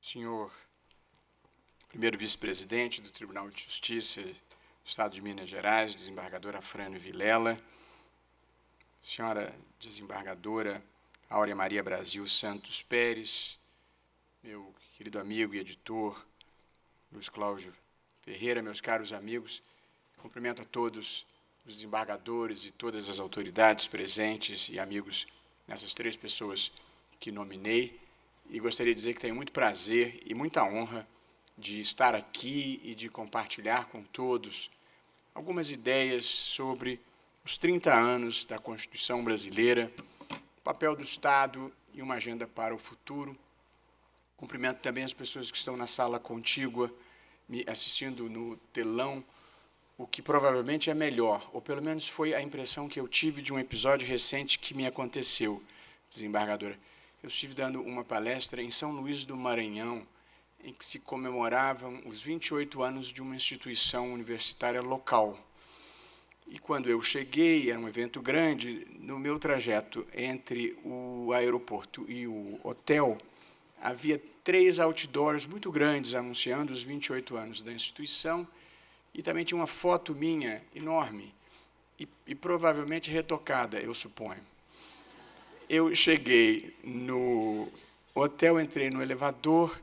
senhor primeiro vice-presidente do Tribunal de Justiça do Estado de Minas Gerais, desembargadora Afrânio Vilela, senhora desembargadora Áurea Maria Brasil Santos Pérez, meu querido amigo e editor Luiz Cláudio Ferreira, meus caros amigos, cumprimento a todos os desembargadores e todas as autoridades presentes e amigos nessas três pessoas que nominei, e gostaria de dizer que tenho muito prazer e muita honra de estar aqui e de compartilhar com todos algumas ideias sobre os 30 anos da Constituição brasileira, o papel do Estado e uma agenda para o futuro. Cumprimento também as pessoas que estão na sala contígua, me assistindo no telão, o que provavelmente é melhor, ou pelo menos foi a impressão que eu tive de um episódio recente que me aconteceu, desembargadora. Eu estive dando uma palestra em São Luís do Maranhão, em que se comemoravam os 28 anos de uma instituição universitária local. E quando eu cheguei, era um evento grande, no meu trajeto entre o aeroporto e o hotel, havia 3 outdoors muito grandes anunciando os 28 anos da instituição, e também tinha uma foto minha enorme, e provavelmente retocada, eu suponho. Eu cheguei no hotel, entrei no elevador,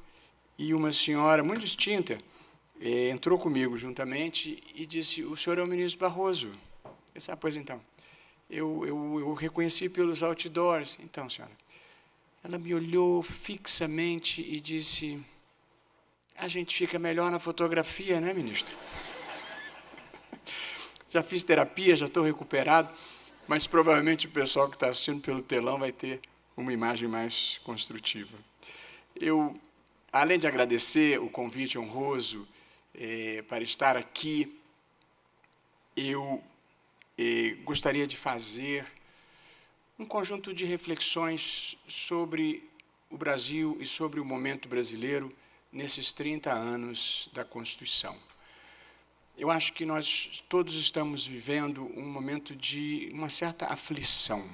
e uma senhora muito distinta entrou comigo juntamente e disse: "O senhor é o ministro Barroso?" Eu disse: "Ah, pois então. Eu reconheci pelos outdoors." "Então, senhora." Ela me olhou fixamente e disse: "A gente fica melhor na fotografia, né, ministro?" Já fiz terapia, já estou recuperado, mas provavelmente o pessoal que está assistindo pelo telão vai ter uma imagem mais construtiva. Além de agradecer o convite honroso para estar aqui, eu gostaria de fazer um conjunto de reflexões sobre o Brasil e sobre o momento brasileiro nesses 30 anos da Constituição. Eu acho que nós todos estamos vivendo um momento de uma certa aflição.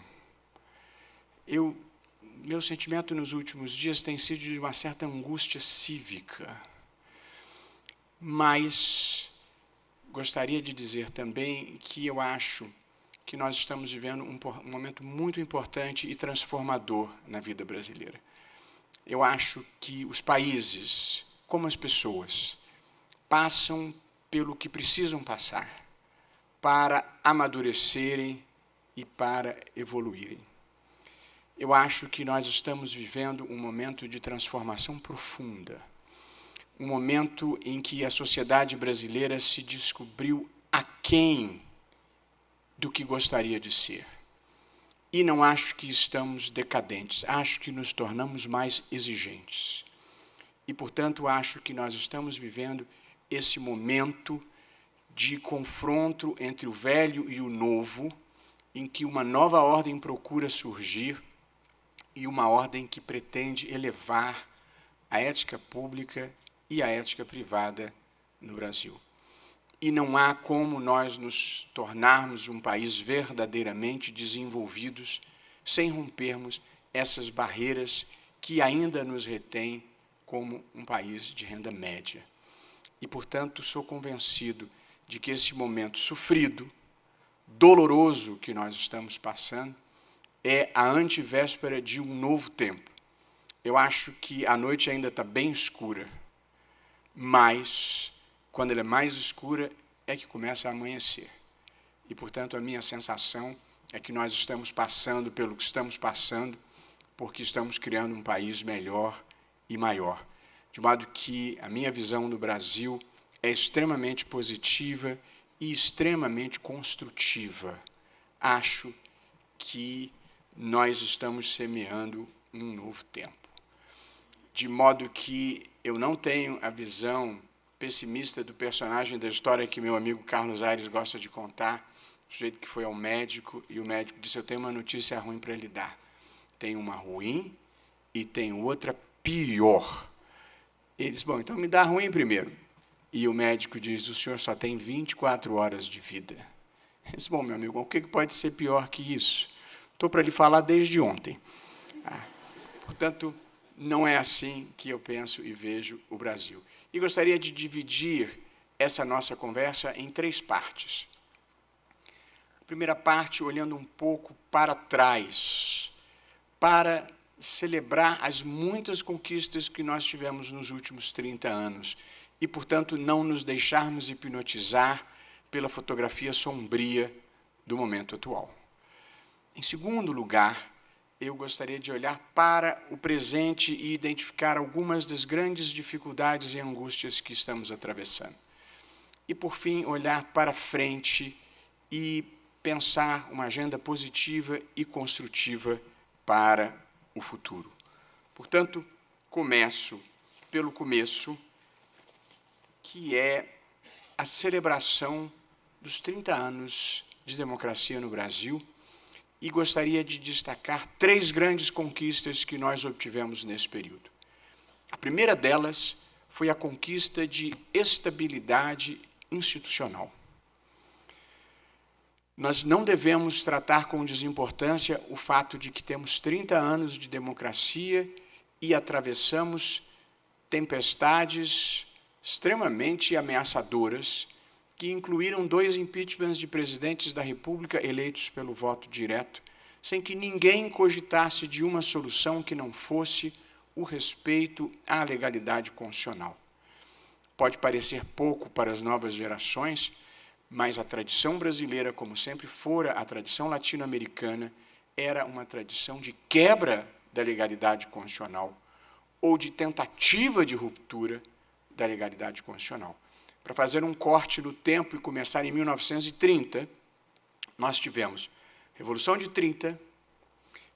Meu sentimento nos últimos dias tem sido de uma certa angústia cívica, mas gostaria de dizer também que eu acho que nós estamos vivendo um momento muito importante e transformador na vida brasileira. Eu acho que os países, como as pessoas, passam pelo que precisam passar para amadurecerem e para evoluírem. Eu acho que nós estamos vivendo um momento de transformação profunda, um momento em que a sociedade brasileira se descobriu aquém do que gostaria de ser. E não acho que estamos decadentes, acho que nos tornamos mais exigentes. E, portanto, acho que nós estamos vivendo esse momento de confronto entre o velho e o novo, em que uma nova ordem procura surgir, e uma ordem que pretende elevar a ética pública e a ética privada no Brasil. E não há como nós nos tornarmos um país verdadeiramente desenvolvidos sem rompermos essas barreiras que ainda nos retêm como um país de renda média. E, portanto, sou convencido de que esse momento sofrido, doloroso que nós estamos passando, é a antevéspera de um novo tempo. Eu acho que a noite ainda está bem escura, mas, quando ela é mais escura, é que começa a amanhecer. E, portanto, a minha sensação é que nós estamos passando pelo que estamos passando, porque estamos criando um país melhor e maior. De modo que a minha visão do Brasil é extremamente positiva e extremamente construtiva. Acho que nós estamos semeando um novo tempo. De modo que eu não tenho a visão pessimista do personagem da história que meu amigo Carlos Aires gosta de contar, o sujeito que foi ao médico e o médico disse: "Eu tenho uma notícia ruim para lhe dar. Tem uma ruim e tem outra pior." Ele disse: "Bom, então me dá a ruim primeiro." E o médico diz: "O senhor só tem 24 horas de vida." Ele disse: "Bom, meu amigo, o que pode ser pior que isso? Estou para lhe falar desde ontem." Portanto, não é assim que eu penso e vejo o Brasil. E gostaria de dividir essa nossa conversa em 3 partes. A primeira parte, olhando um pouco para trás, para celebrar as muitas conquistas que nós tivemos nos últimos 30 anos e, portanto, não nos deixarmos hipnotizar pela fotografia sombria do momento atual. Em segundo lugar, eu gostaria de olhar para o presente e identificar algumas das grandes dificuldades e angústias que estamos atravessando. E, por fim, olhar para frente e pensar uma agenda positiva e construtiva para o futuro. Portanto, começo pelo começo, que é a celebração dos 30 anos de democracia no Brasil, e gostaria de destacar 3 grandes conquistas que nós obtivemos nesse período. A primeira delas foi a conquista de estabilidade institucional. Nós não devemos tratar com desimportância o fato de que temos 30 anos de democracia e atravessamos tempestades extremamente ameaçadoras que incluíram 2 impeachments de presidentes da República eleitos pelo voto direto, sem que ninguém cogitasse de uma solução que não fosse o respeito à legalidade constitucional. Pode parecer pouco para as novas gerações, mas a tradição brasileira, como sempre fora a tradição latino-americana, era uma tradição de quebra da legalidade constitucional ou de tentativa de ruptura da legalidade constitucional. Para fazer um corte no tempo e começar em 1930, nós tivemos Revolução de 30,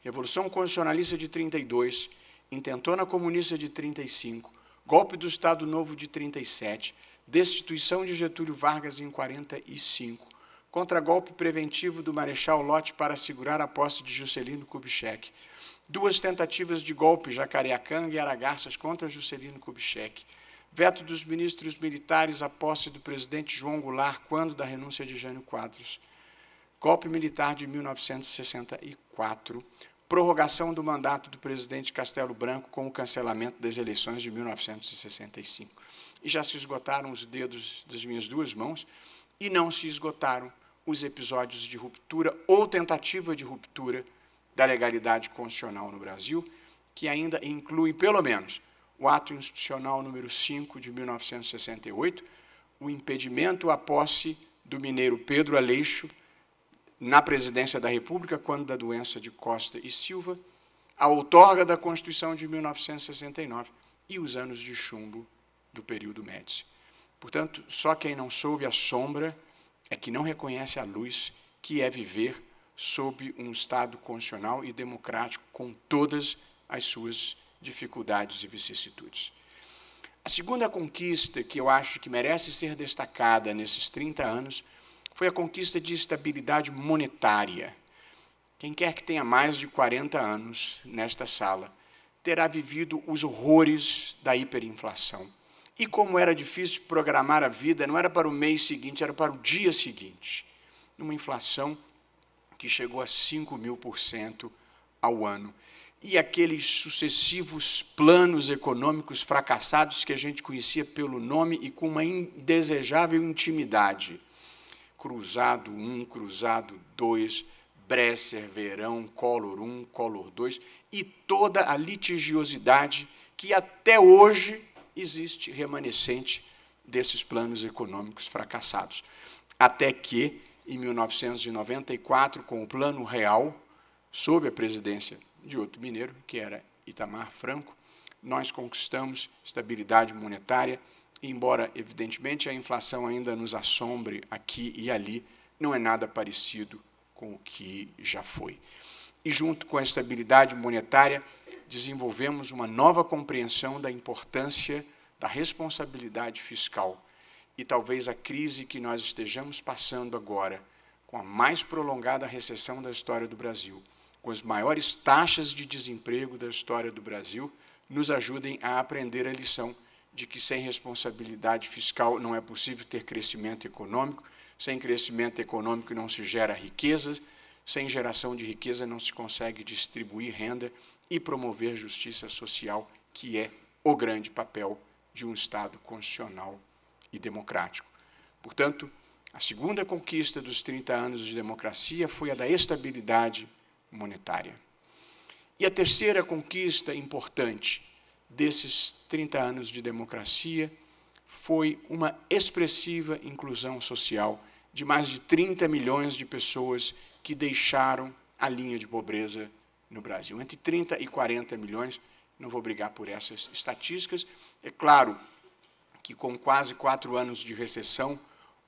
Revolução Constitucionalista de 32, Intentona Comunista de 35, Golpe do Estado Novo de 37, Destituição de Getúlio Vargas em 45, Contragolpe preventivo do Marechal Lott para assegurar a posse de Juscelino Kubitschek, 2 tentativas de golpe, Jacareacanga e Aragarças contra Juscelino Kubitschek, veto dos ministros militares à posse do presidente João Goulart quando da renúncia de Jânio Quadros, golpe militar de 1964, prorrogação do mandato do presidente Castelo Branco com o cancelamento das eleições de 1965. E já se esgotaram os dedos das minhas 2 mãos e não se esgotaram os episódios de ruptura ou tentativa de ruptura da legalidade constitucional no Brasil, que ainda inclui, pelo menos, o ato institucional número 5 de 1968, o impedimento à posse do mineiro Pedro Aleixo na presidência da República, quando da doença de Costa e Silva, a outorga da Constituição de 1969 e os anos de chumbo do período Médici. Portanto, só quem não soube a sombra é que não reconhece a luz, que é viver sob um Estado constitucional e democrático com todas as suas dificuldades e vicissitudes. A segunda conquista que eu acho que merece ser destacada nesses 30 anos foi a conquista de estabilidade monetária. Quem quer que tenha mais de 40 anos nesta sala terá vivido os horrores da hiperinflação. E como era difícil programar a vida, não era para o mês seguinte, era para o dia seguinte. Uma inflação que chegou a 5.000% ao ano. E aqueles sucessivos planos econômicos fracassados que a gente conhecia pelo nome e com uma indesejável intimidade. Cruzado 1, Cruzado 2, Bresser, Verão, Collor 1, Collor 2, e toda a litigiosidade que até hoje existe remanescente desses planos econômicos fracassados. Até que, em 1994, com o Plano Real, sob a presidência de outro mineiro, que era Itamar Franco, nós conquistamos estabilidade monetária, e, embora, evidentemente, a inflação ainda nos assombre aqui e ali, não é nada parecido com o que já foi. E, junto com a estabilidade monetária, desenvolvemos uma nova compreensão da importância da responsabilidade fiscal. E talvez a crise que nós estejamos passando agora, com a mais prolongada recessão da história do Brasil, com as maiores taxas de desemprego da história do Brasil, nos ajudem a aprender a lição de que sem responsabilidade fiscal não é possível ter crescimento econômico, sem crescimento econômico não se gera riqueza, Sem geração de riqueza não se consegue distribuir renda e promover justiça social, que é o grande papel de um Estado constitucional e democrático. Portanto, a segunda conquista dos 30 anos de democracia foi a da estabilidade monetária. E a terceira conquista importante desses 30 anos de democracia foi uma expressiva inclusão social de mais de 30 milhões de pessoas que deixaram a linha de pobreza no Brasil. Entre 30 e 40 milhões, não vou brigar por essas estatísticas. É claro que, com quase 4 anos de recessão,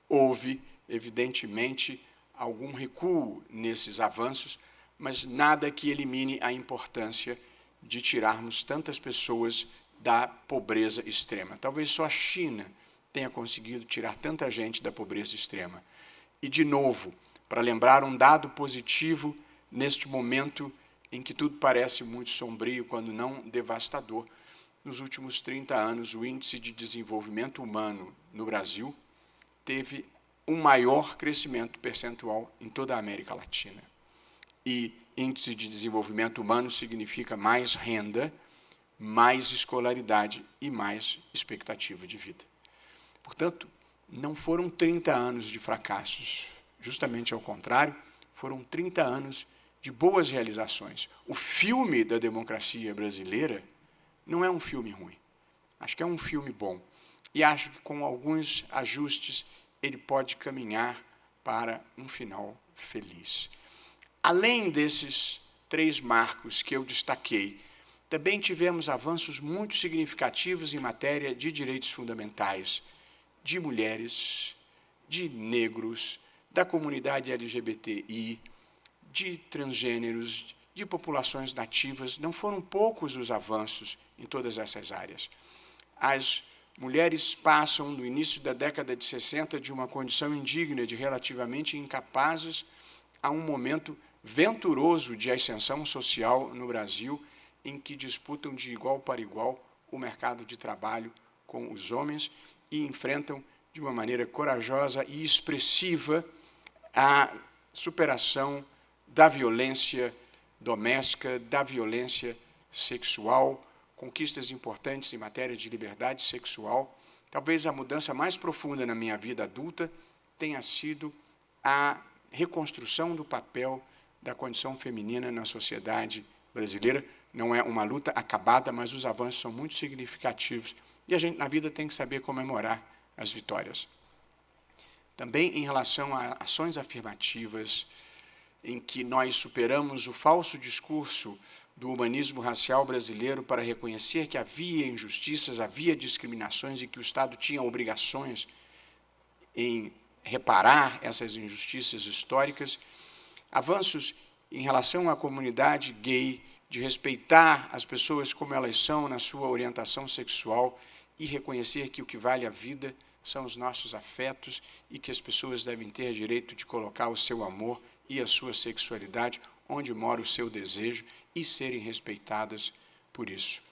houve, evidentemente, algum recuo nesses avanços, mas nada que elimine a importância de tirarmos tantas pessoas da pobreza extrema. Talvez só a China tenha conseguido tirar tanta gente da pobreza extrema. E, de novo, para lembrar um dado positivo neste momento em que tudo parece muito sombrio, quando não devastador, nos últimos 30 anos, o Índice de Desenvolvimento Humano no Brasil teve um maior crescimento percentual em toda a América Latina. E Índice de Desenvolvimento Humano significa mais renda, mais escolaridade e mais expectativa de vida. Portanto, não foram 30 anos de fracassos, justamente ao contrário, foram 30 anos de boas realizações. O filme da democracia brasileira não é um filme ruim. Acho que é um filme bom. E acho que, com alguns ajustes, ele pode caminhar para um final feliz. Além desses 3 marcos que eu destaquei, também tivemos avanços muito significativos em matéria de direitos fundamentais, de mulheres, de negros, da comunidade LGBTI, de transgêneros, de populações nativas. Não foram poucos os avanços em todas essas áreas. As mulheres passam, no início da década de 60, de uma condição indigna de relativamente incapazes a um momento venturoso de ascensão social no Brasil, em que disputam de igual para igual o mercado de trabalho com os homens e enfrentam de uma maneira corajosa e expressiva a superação da violência doméstica, da violência sexual, conquistas importantes em matéria de liberdade sexual. Talvez a mudança mais profunda na minha vida adulta tenha sido a reconstrução do papel da condição feminina na sociedade brasileira. Não é uma luta acabada, mas os avanços são muito significativos e a gente, na vida, tem que saber comemorar as vitórias. Também em relação a ações afirmativas, em que nós superamos o falso discurso do humanismo racial brasileiro para reconhecer que havia injustiças, havia discriminações e que o Estado tinha obrigações em reparar essas injustiças históricas. Avanços em relação à comunidade gay, de respeitar as pessoas como elas são na sua orientação sexual e reconhecer que o que vale a vida são os nossos afetos e que as pessoas devem ter direito de colocar o seu amor e a sua sexualidade onde mora o seu desejo e serem respeitadas por isso.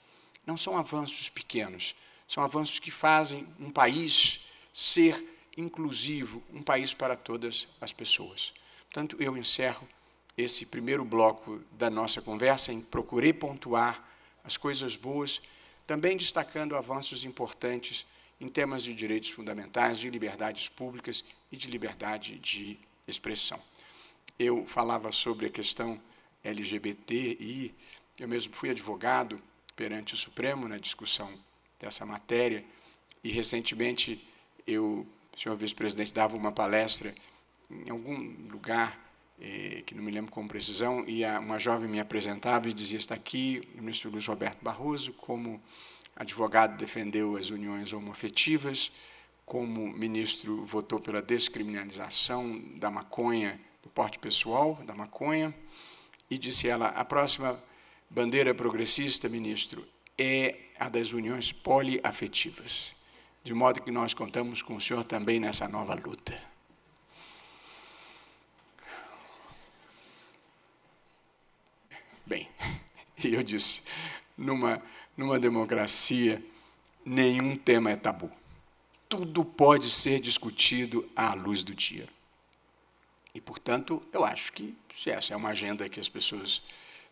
Não são avanços pequenos, são avanços que fazem um país ser inclusivo, um país para todas as pessoas. Portanto, eu encerro esse primeiro bloco da nossa conversa em procurei pontuar as coisas boas, também destacando avanços importantes em temas de direitos fundamentais, de liberdades públicas e de liberdade de expressão. Eu falava sobre a questão LGBT e eu mesmo fui advogado perante o Supremo na discussão dessa matéria e, recentemente, o senhor vice-presidente dava uma palestra em algum lugar, que não me lembro com precisão, e uma jovem me apresentava e dizia: está aqui o ministro Luiz Roberto Barroso, como advogado defendeu as uniões homoafetivas, como ministro votou pela descriminalização da maconha, do porte pessoal da maconha, e disse ela: a próxima bandeira progressista, ministro, é a das uniões poliafetivas, de modo que nós contamos com o senhor também nessa nova luta. Bem, e eu disse, numa democracia, nenhum tema é tabu. Tudo pode ser discutido à luz do dia. E, portanto, eu acho que, se essa é uma agenda que as pessoas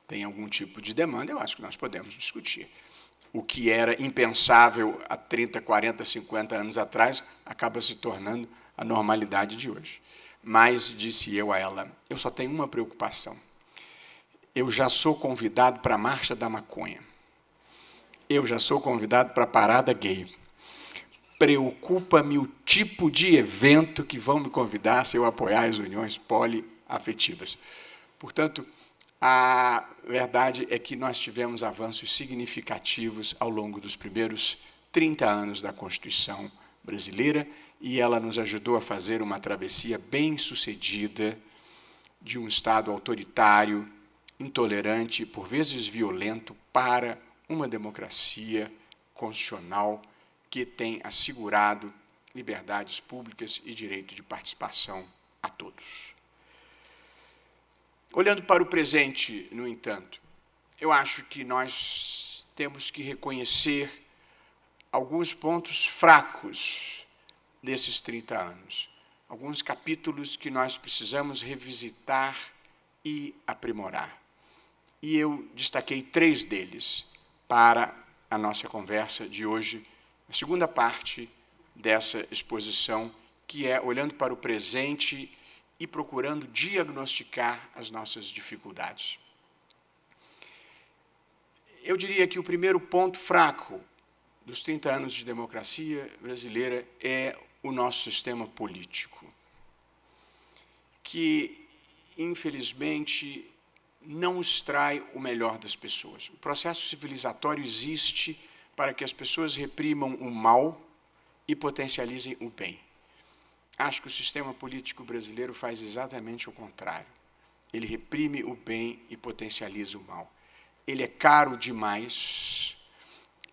têm algum tipo de demanda, eu acho que nós podemos discutir. O que era impensável há 30, 40, 50 anos atrás, acaba se tornando a normalidade de hoje. Mas, disse eu a ela, eu só tenho uma preocupação. Eu já sou convidado para a Marcha da Maconha. Eu já sou convidado para a Parada Gay. Preocupa-me o tipo de evento que vão me convidar se eu apoiar as uniões poliafetivas. Portanto, a verdade é que nós tivemos avanços significativos ao longo dos primeiros 30 anos da Constituição brasileira e ela nos ajudou a fazer uma travessia bem-sucedida de um Estado autoritário, intolerante, por vezes violento, para uma democracia constitucional que tem assegurado liberdades públicas e direito de participação a todos. Olhando para o presente, no entanto, eu acho que nós temos que reconhecer alguns pontos fracos desses 30 anos, alguns capítulos que nós precisamos revisitar e aprimorar. E eu destaquei 3 deles para a nossa conversa de hoje, a segunda parte dessa exposição, que é olhando para o presente e procurando diagnosticar as nossas dificuldades. Eu diria que o primeiro ponto fraco dos 30 anos de democracia brasileira é o nosso sistema político, que, infelizmente, não extrai o melhor das pessoas. O processo civilizatório existe para que as pessoas reprimam o mal e potencializem o bem. Acho que o sistema político brasileiro faz exatamente o contrário. Ele reprime o bem e potencializa o mal. Ele é caro demais,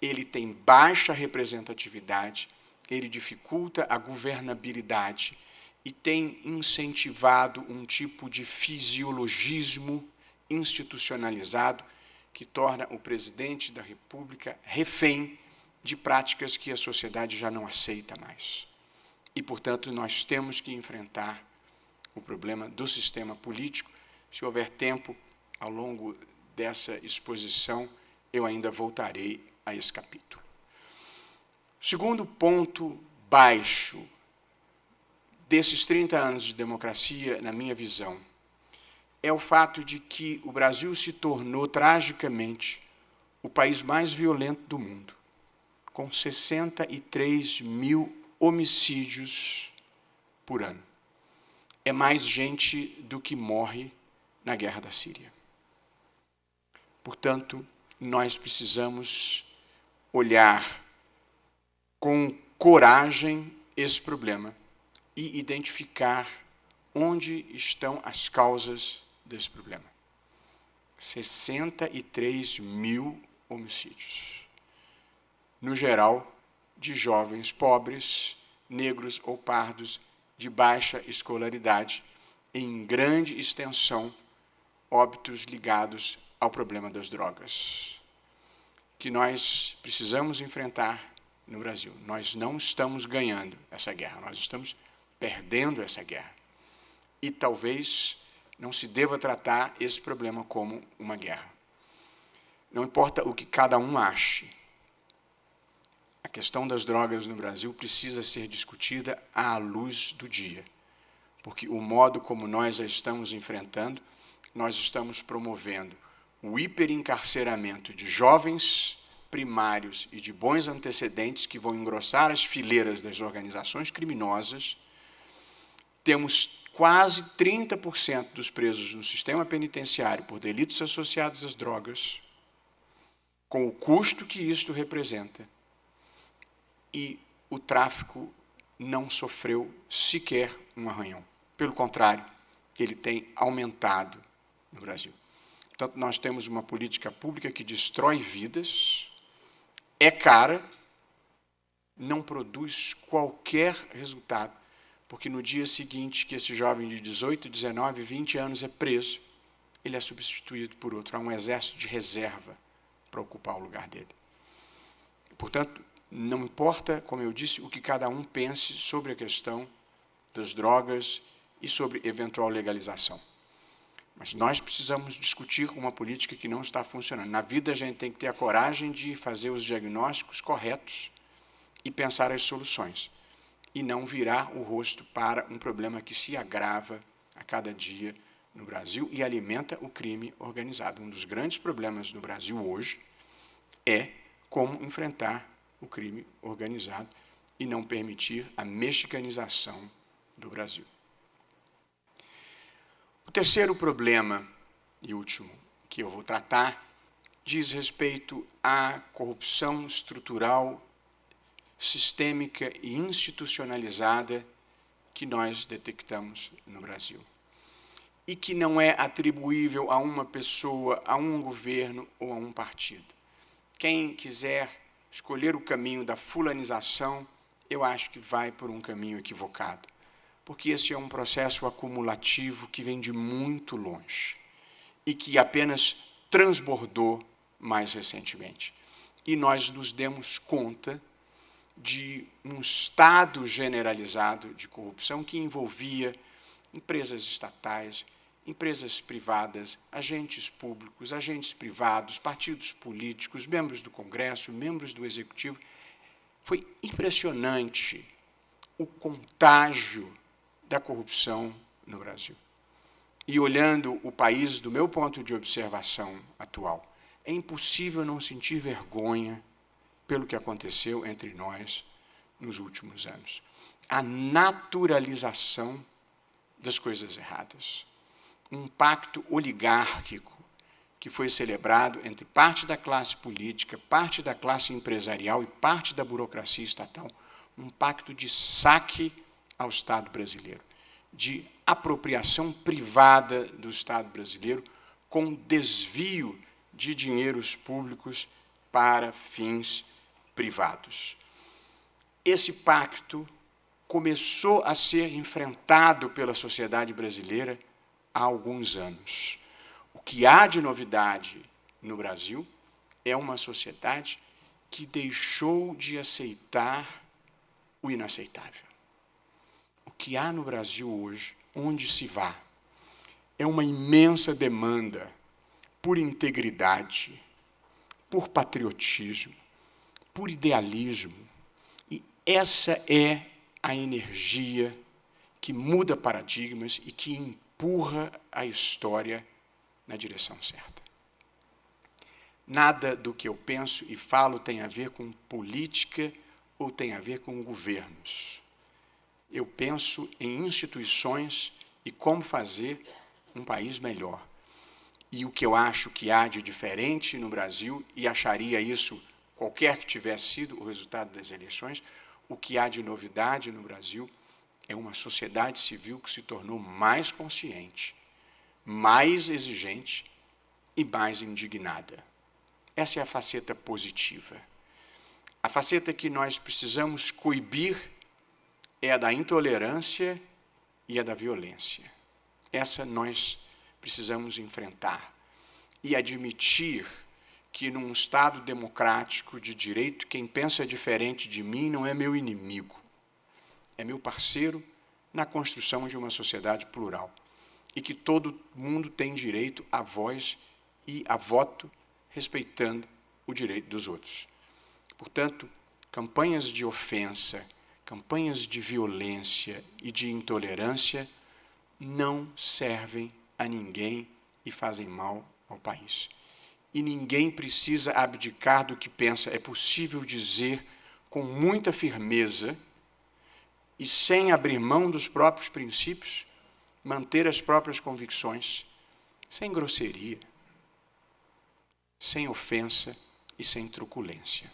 ele tem baixa representatividade, ele dificulta a governabilidade e tem incentivado um tipo de fisiologismo institucionalizado que torna o presidente da República refém de práticas que a sociedade já não aceita mais. E, portanto, nós temos que enfrentar o problema do sistema político. Se houver tempo, ao longo dessa exposição, eu ainda voltarei a esse capítulo. O segundo ponto baixo desses 30 anos de democracia, na minha visão, é o fato de que o Brasil se tornou, tragicamente, o país mais violento do mundo, com 63 mil homicídios por ano. É mais gente do que morre na guerra da Síria. Portanto, nós precisamos olhar com coragem esse problema e identificar onde estão as causas desse problema. 63 mil homicídios. No geral, de jovens pobres, negros ou pardos, de baixa escolaridade, em grande extensão, óbitos ligados ao problema das drogas, que nós precisamos enfrentar no Brasil. Nós não estamos ganhando essa guerra, nós estamos perdendo essa guerra. E talvez não se deva tratar esse problema como uma guerra. Não importa o que cada um ache, a questão das drogas no Brasil precisa ser discutida à luz do dia, porque o modo como nós a estamos enfrentando, nós estamos promovendo o hiperencarceramento de jovens primários e de bons antecedentes que vão engrossar as fileiras das organizações criminosas. Temos quase 30% dos presos no sistema penitenciário por delitos associados às drogas, com o custo que isto representa. E o tráfico não sofreu sequer um arranhão. Pelo contrário, ele tem aumentado no Brasil. Portanto, nós temos uma política pública que destrói vidas, é cara, não produz qualquer resultado, porque no dia seguinte que esse jovem de 18, 19, 20 anos é preso, ele é substituído por outro. Há um exército de reserva para ocupar o lugar dele. Portanto, não importa, como eu disse, o que cada um pense sobre a questão das drogas e sobre eventual legalização. Mas nós precisamos discutir uma política que não está funcionando. Na vida, a gente tem que ter a coragem de fazer os diagnósticos corretos e pensar as soluções, e não virar o rosto para um problema que se agrava a cada dia no Brasil e alimenta o crime organizado. Um dos grandes problemas no Brasil hoje é como enfrentar o crime organizado e não permitir a mexicanização do Brasil. O terceiro problema, e último, que eu vou tratar, diz respeito à corrupção estrutural, sistêmica e institucionalizada que nós detectamos no Brasil. E que não é atribuível a uma pessoa, a um governo ou a um partido. Quem quiser escolher o caminho da fulanização, eu acho que vai por um caminho equivocado, porque esse é um processo acumulativo que vem de muito longe e que apenas transbordou mais recentemente. E nós nos demos conta de um estado generalizado de corrupção que envolvia empresas estatais, empresas privadas, agentes públicos, agentes privados, partidos políticos, membros do Congresso, membros do Executivo. Foi impressionante o contágio da corrupção no Brasil. E olhando o país do meu ponto de observação atual, é impossível não sentir vergonha pelo que aconteceu entre nós nos últimos anos. A naturalização das coisas erradas. Um pacto oligárquico que foi celebrado entre parte da classe política, parte da classe empresarial e parte da burocracia estatal, um pacto de saque ao Estado brasileiro, de apropriação privada do Estado brasileiro com desvio de dinheiros públicos para fins privados. Esse pacto começou a ser enfrentado pela sociedade brasileira há alguns anos. O que há de novidade no Brasil é uma sociedade que deixou de aceitar o inaceitável. O que há no Brasil hoje, onde se vá, é uma imensa demanda por integridade, por patriotismo, por idealismo. E essa é a energia que muda paradigmas e que empurra a história na direção certa. Nada do que eu penso e falo tem a ver com política ou tem a ver com governos. Eu penso em instituições e como fazer um país melhor. E o que eu acho que há de diferente no Brasil, e acharia isso qualquer que tivesse sido o resultado das eleições, o que há de novidade no Brasil é uma sociedade civil que se tornou mais consciente, mais exigente e mais indignada. Essa é a faceta positiva. A faceta que nós precisamos coibir é a da intolerância e a da violência. Essa nós precisamos enfrentar e admitir que, num Estado democrático de direito, quem pensa diferente de mim não é meu inimigo, é meu parceiro na construção de uma sociedade plural, e que todo mundo tem direito à voz e a voto, respeitando o direito dos outros. Portanto, campanhas de ofensa, campanhas de violência e de intolerância não servem a ninguém e fazem mal ao país. E ninguém precisa abdicar do que pensa. É possível dizer com muita firmeza e sem abrir mão dos próprios princípios, manter as próprias convicções, sem grosseria, sem ofensa e sem truculência.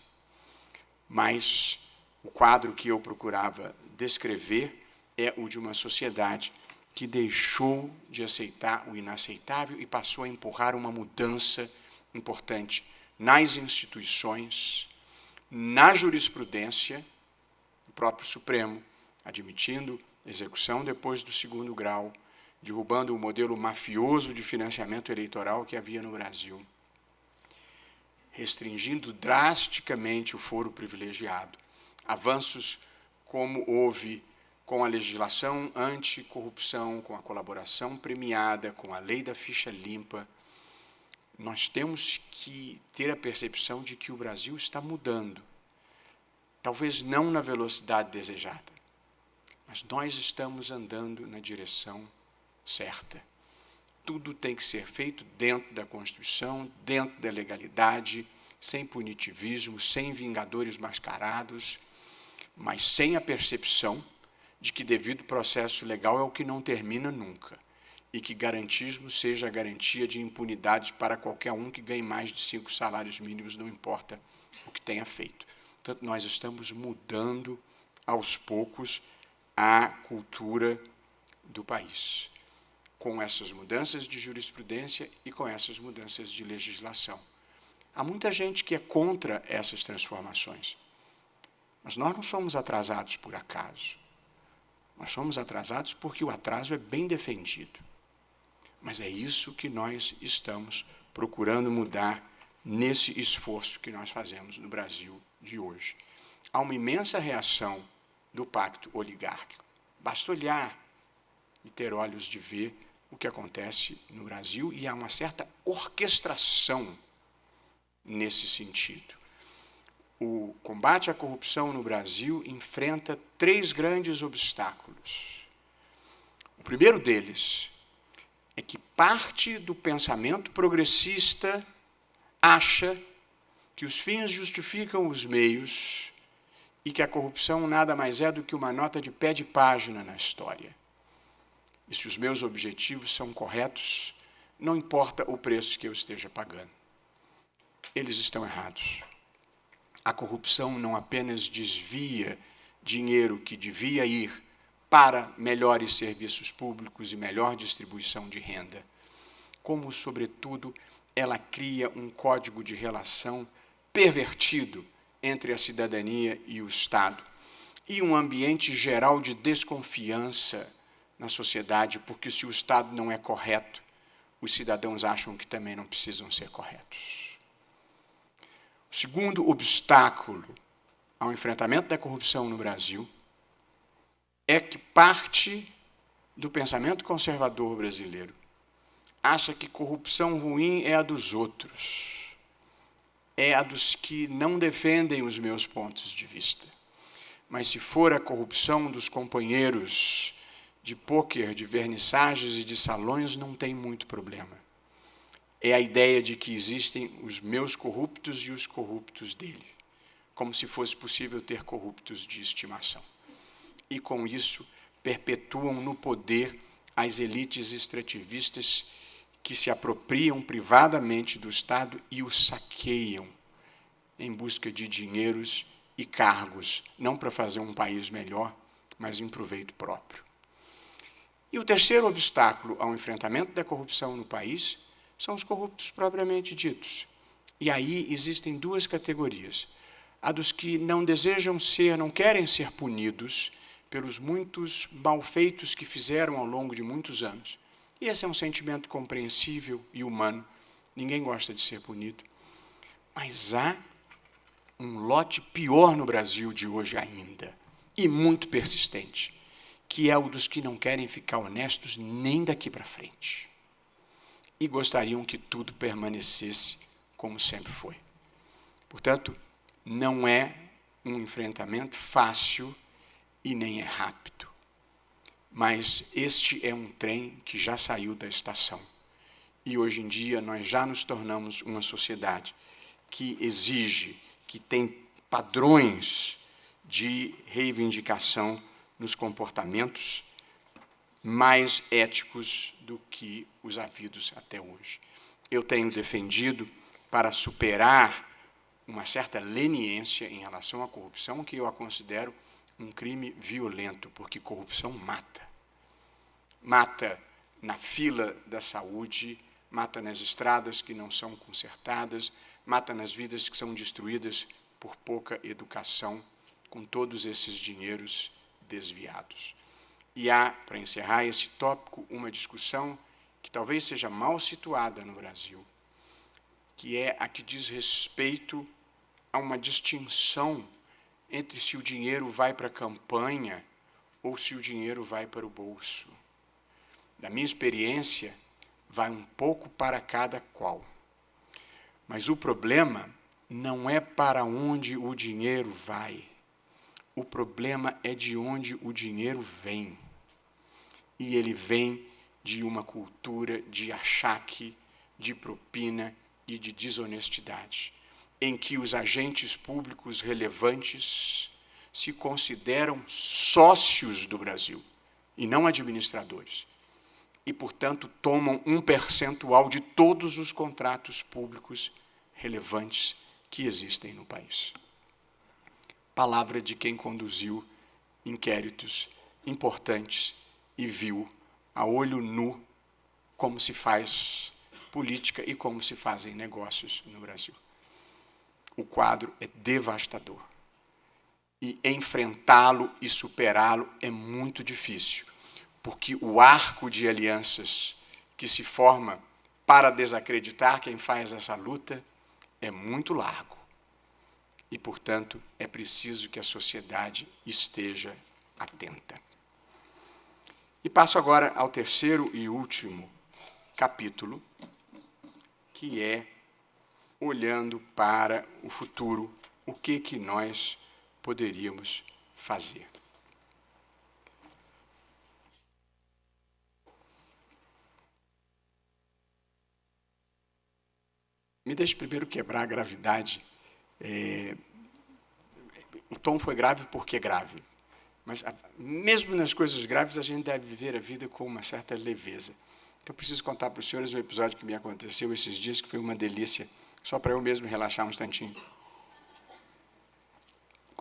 Mas o quadro que eu procurava descrever é o de uma sociedade que deixou de aceitar o inaceitável e passou a empurrar uma mudança importante nas instituições, na jurisprudência, o próprio Supremo admitindo execução depois do segundo grau, derrubando o modelo mafioso de financiamento eleitoral que havia no Brasil, restringindo drasticamente o foro privilegiado, avanços como houve com a legislação anticorrupção, com a colaboração premiada, com a lei da ficha limpa, nós temos que ter a percepção de que o Brasil está mudando. Talvez não na velocidade desejada, mas nós estamos andando na direção certa. Tudo tem que ser feito dentro da Constituição, dentro da legalidade, sem punitivismo, sem vingadores mascarados, mas sem a percepção de que devido processo legal é o que não termina nunca, e que garantismo seja a garantia de impunidade para qualquer um que ganhe mais de 5 salários mínimos, não importa o que tenha feito. Portanto, nós estamos mudando, aos poucos, a cultura do país, com essas mudanças de jurisprudência e com essas mudanças de legislação. Há muita gente que é contra essas transformações, mas nós não somos atrasados por acaso. Nós somos atrasados porque o atraso é bem defendido. Mas é isso que nós estamos procurando mudar nesse esforço que nós fazemos no Brasil de hoje. Há uma imensa reação do pacto oligárquico. Basta olhar e ter olhos de ver o que acontece no Brasil, e há uma certa orquestração nesse sentido. O combate à corrupção no Brasil enfrenta 3 grandes obstáculos. O primeiro deles é que parte do pensamento progressista acha que os fins justificam os meios e que a corrupção nada mais é do que uma nota de pé de página na história. E se os meus objetivos são corretos, não importa o preço que eu esteja pagando. Eles estão errados. A corrupção não apenas desvia dinheiro que devia ir para melhores serviços públicos e melhor distribuição de renda, como, sobretudo, ela cria um código de relação pervertido entre a cidadania e o Estado, e um ambiente geral de desconfiança na sociedade, porque se o Estado não é correto, os cidadãos acham que também não precisam ser corretos. O segundo obstáculo ao enfrentamento da corrupção no Brasil é que parte do pensamento conservador brasileiro acha que corrupção ruim é a dos outros, é a dos que não defendem os meus pontos de vista. Mas se for a corrupção dos companheiros de pôquer, de vernissagens e de salões, não tem muito problema. É a ideia de que existem os meus corruptos e os corruptos dele, como se fosse possível ter corruptos de estimação. E, com isso, perpetuam no poder as elites extrativistas que se apropriam privadamente do Estado e o saqueiam em busca de dinheiros e cargos, não para fazer um país melhor, mas em proveito próprio. E o terceiro obstáculo ao enfrentamento da corrupção no país são os corruptos propriamente ditos. E aí existem 2 categorias. A dos que não desejam ser, não querem ser punidos pelos muitos malfeitos que fizeram ao longo de muitos anos. E esse é um sentimento compreensível e humano. Ninguém gosta de ser punido. Mas há um lote pior no Brasil de hoje ainda, e muito persistente, que é o dos que não querem ficar honestos nem daqui para frente. E gostariam que tudo permanecesse como sempre foi. Portanto, não é um enfrentamento fácil e nem é rápido. Mas este é um trem que já saiu da estação. E hoje em dia nós já nos tornamos uma sociedade que exige, que tem padrões de reivindicação nos comportamentos mais éticos do que os havidos até hoje. Eu tenho defendido, para superar uma certa leniência em relação à corrupção, que eu a considero um crime violento, porque corrupção mata. Mata na fila da saúde, mata nas estradas que não são consertadas, mata nas vidas que são destruídas por pouca educação, com todos esses dinheiros desviados. E há, para encerrar esse tópico, uma discussão que talvez seja mal situada no Brasil, que é a que diz respeito a uma distinção entre se o dinheiro vai para a campanha ou se o dinheiro vai para o bolso. Da minha experiência, vai um pouco para cada qual. Mas o problema não é para onde o dinheiro vai. O problema é de onde o dinheiro vem. E ele vem de uma cultura de achaque, de propina e de desonestidade, em que os agentes públicos relevantes se consideram sócios do Brasil e não administradores. E, portanto, tomam um percentual de todos os contratos públicos relevantes que existem no país. Palavra de quem conduziu inquéritos importantes e viu a olho nu como se faz política e como se fazem negócios no Brasil. O quadro é devastador. E enfrentá-lo e superá-lo é muito difícil, porque o arco de alianças que se forma para desacreditar quem faz essa luta é muito largo. E, portanto, é preciso que a sociedade esteja atenta. E passo agora ao terceiro e último capítulo, que é olhando para o futuro, o que nós poderíamos fazer. Me deixe primeiro quebrar a gravidade. O tom foi grave porque é grave. Mas, mesmo nas coisas graves, a gente deve viver a vida com uma certa leveza. Então, eu preciso contar para os senhores um episódio que me aconteceu esses dias, que foi uma delícia, só para eu mesmo relaxar um instantinho.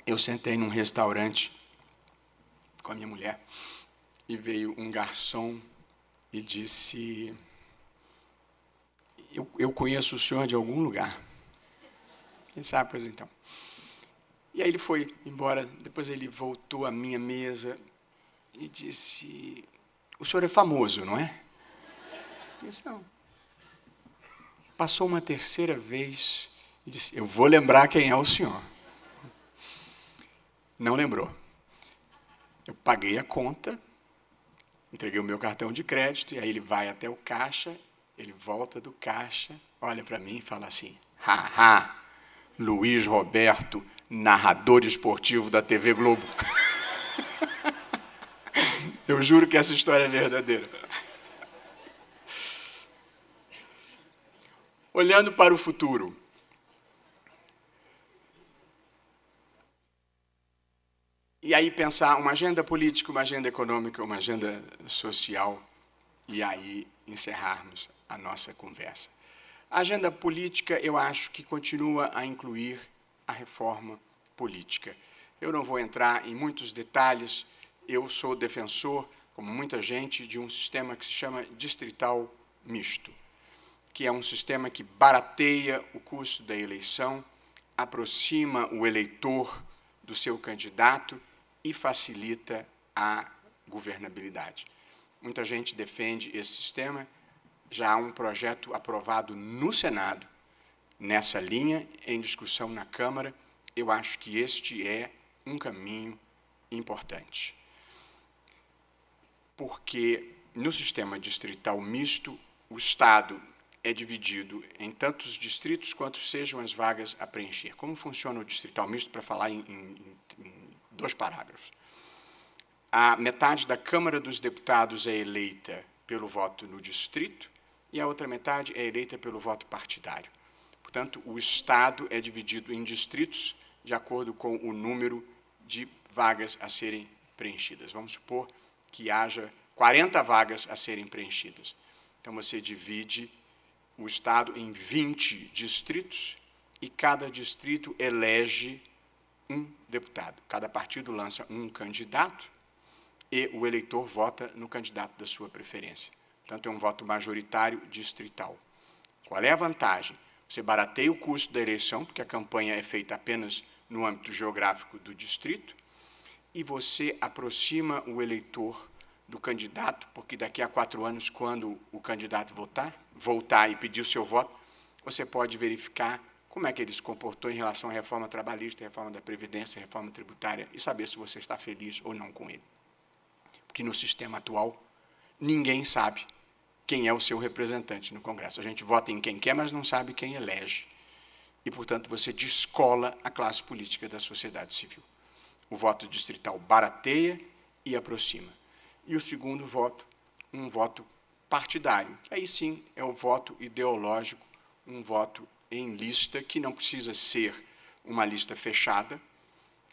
Eu sentei num restaurante com a minha mulher e veio um garçom e disse: eu conheço o senhor de algum lugar. Quem sabe, pois então. E aí ele foi embora, depois ele voltou à minha mesa e disse: o senhor é famoso, não é? Eu disse: não. Passou uma terceira vez e disse: eu vou lembrar quem é o senhor. Não lembrou. Eu paguei a conta, entreguei o meu cartão de crédito, e aí ele vai até o caixa, ele volta do caixa, olha para mim e fala assim: haha, Luiz Roberto, narrador esportivo da TV Globo. Eu juro que essa história é verdadeira. Olhando para o futuro. E aí pensar uma agenda política, uma agenda econômica, uma agenda social, e aí encerrarmos a nossa conversa. A agenda política, eu acho que continua a incluir a reforma política. Eu não vou entrar em muitos detalhes, eu sou defensor, como muita gente, de um sistema que se chama distrital misto, que é um sistema que barateia o custo da eleição, aproxima o eleitor do seu candidato e facilita a governabilidade. Muita gente defende esse sistema, já há um projeto aprovado no Senado, nessa linha, em discussão na Câmara. Eu acho que este é um caminho importante. Porque no sistema distrital misto, o Estado é dividido em tantos distritos quanto sejam as vagas a preencher. Como funciona o distrital misto, para falar em 2 parágrafos. A metade da Câmara dos Deputados é eleita pelo voto no distrito e a outra metade é eleita pelo voto partidário. Portanto, o Estado é dividido em distritos de acordo com o número de vagas a serem preenchidas. Vamos supor que haja 40 vagas a serem preenchidas. Então, você divide o Estado em 20 distritos e cada distrito elege um deputado. Cada partido lança um candidato e o eleitor vota no candidato da sua preferência. Portanto, é um voto majoritário distrital. Qual é a vantagem? Você barateia o custo da eleição, porque a campanha é feita apenas no âmbito geográfico do distrito, e você aproxima o eleitor do candidato, porque daqui a 4 anos, quando o candidato voltar e pedir o seu voto, você pode verificar como é que ele se comportou em relação à reforma trabalhista, reforma da Previdência, reforma tributária, e saber se você está feliz ou não com ele. que no sistema atual ninguém sabe quem é o seu representante no Congresso. A gente vota em quem quer, mas não sabe quem elege. E, portanto, você descola a classe política da sociedade civil. O voto distrital barateia e aproxima. E o segundo voto, um voto partidário, que aí sim é o voto ideológico, um voto em lista, que não precisa ser uma lista fechada,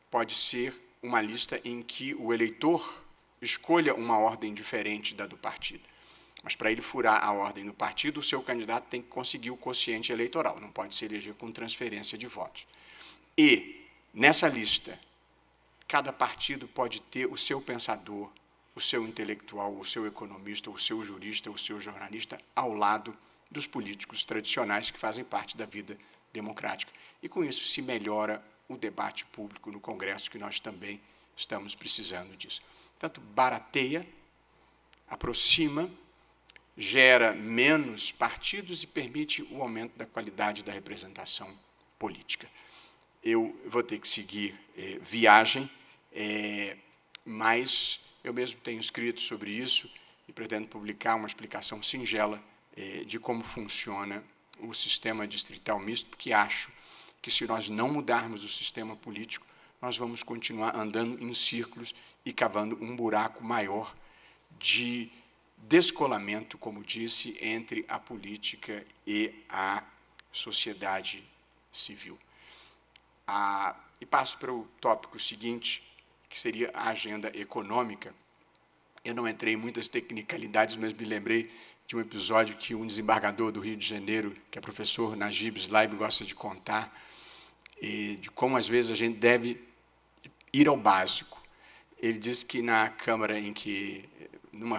pode ser uma lista em que o eleitor escolha uma ordem diferente da do partido. Mas, para ele furar a ordem do partido, o seu candidato tem que conseguir o quociente eleitoral, não pode se eleger com transferência de votos. E, nessa lista, cada partido pode ter o seu pensador, o seu intelectual, o seu economista, o seu jurista, o seu jornalista, ao lado dos políticos tradicionais que fazem parte da vida democrática. E, com isso, se melhora o debate público no Congresso, que nós também estamos precisando disso. Portanto, barateia, aproxima, gera menos partidos e permite o aumento da qualidade da representação política. Eu vou ter que seguir viagem, mas eu mesmo tenho escrito sobre isso e pretendo publicar uma explicação singela de como funciona o sistema distrital misto, porque acho que, se nós não mudarmos o sistema político, nós vamos continuar andando em círculos e cavando um buraco maior de descolamento, como disse, entre a política e a sociedade civil. E passo para o tópico seguinte, que seria a agenda econômica. Eu não entrei em muitas tecnicalidades, mas me lembrei de um episódio que um desembargador do Rio de Janeiro, que é professor Najib Slaib, gosta de contar, de como, às vezes, a gente deve ir ao básico. Ele disse que numa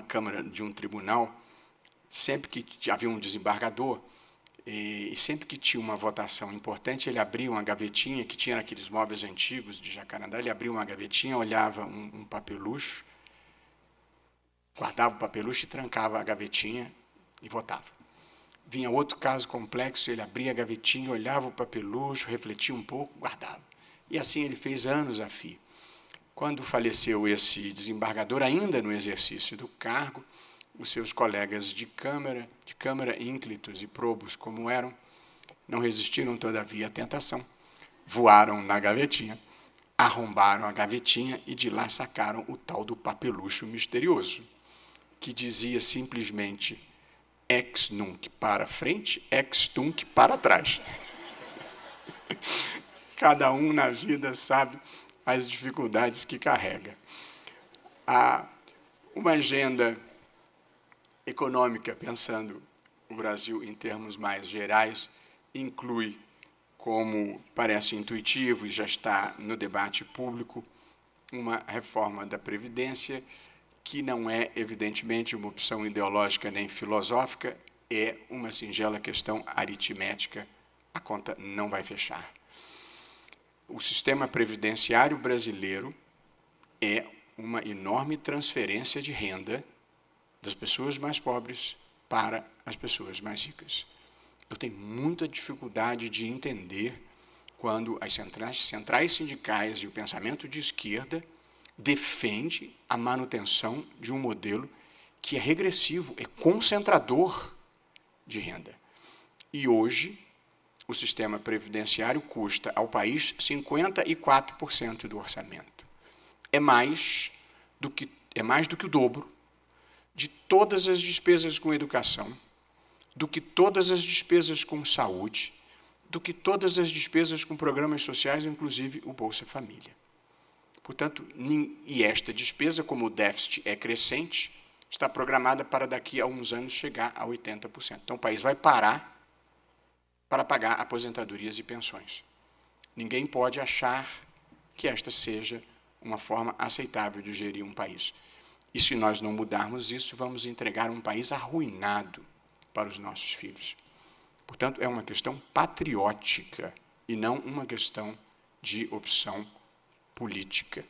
câmara de um tribunal, sempre que havia um desembargador, e sempre que tinha uma votação importante, ele abria uma gavetinha, que tinha aqueles móveis antigos de Jacarandá, ele abria uma gavetinha, olhava um papelucho, guardava o papelucho e trancava a gavetinha e votava. Vinha outro caso complexo, ele abria a gavetinha, olhava o papelucho, refletia um pouco, guardava. E assim ele fez anos a fio. Quando faleceu esse desembargador, ainda no exercício do cargo, os seus colegas de câmara, ínclitos e probos como eram, não resistiram, todavia, à tentação, voaram na gavetinha, arrombaram a gavetinha e de lá sacaram o tal do papelucho misterioso, que dizia simplesmente ex nunc para frente, ex tunc para trás. Cada um na vida sabe as dificuldades que carrega. Uma agenda econômica, pensando o Brasil em termos mais gerais, inclui, como parece intuitivo e já está no debate público, uma reforma da Previdência, que não é, evidentemente, uma opção ideológica nem filosófica, é uma singela questão aritmética, a conta não vai fechar. O sistema previdenciário brasileiro é uma enorme transferência de renda das pessoas mais pobres para as pessoas mais ricas. Eu tenho muita dificuldade de entender quando as centrais sindicais e o pensamento de esquerda defende a manutenção de um modelo que é regressivo, é concentrador de renda. E hoje, o sistema previdenciário custa ao país 54% do orçamento. É mais do que o dobro de todas as despesas com educação, do que todas as despesas com saúde, do que todas as despesas com programas sociais, inclusive o Bolsa Família. Portanto, e esta despesa, como o déficit é crescente, está programada para daqui a uns anos chegar a 80%. Então, o país vai parar para pagar aposentadorias e pensões. Ninguém pode achar que esta seja uma forma aceitável de gerir um país. E se nós não mudarmos isso, vamos entregar um país arruinado para os nossos filhos. Portanto, é uma questão patriótica e não uma questão de opção política.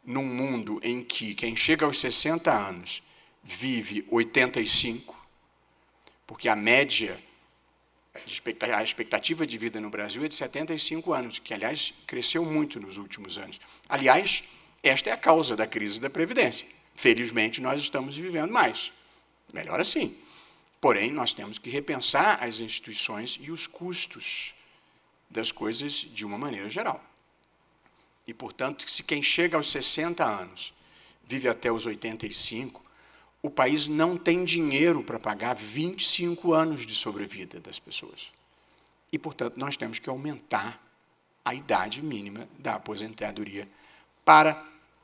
Num mundo em que quem chega aos 60 anos vive 85, porque a média, a expectativa de vida no Brasil é de 75 anos, que, aliás, cresceu muito nos últimos anos. Aliás, esta é a causa da crise da Previdência. Felizmente, nós estamos vivendo mais. Melhor assim. Porém, nós temos que repensar as instituições e os custos das coisas de uma maneira geral. E, portanto, se quem chega aos 60 anos vive até os 85, o país não tem dinheiro para pagar 25 anos de sobrevida das pessoas. E, portanto, nós temos que aumentar a idade mínima da aposentadoria para,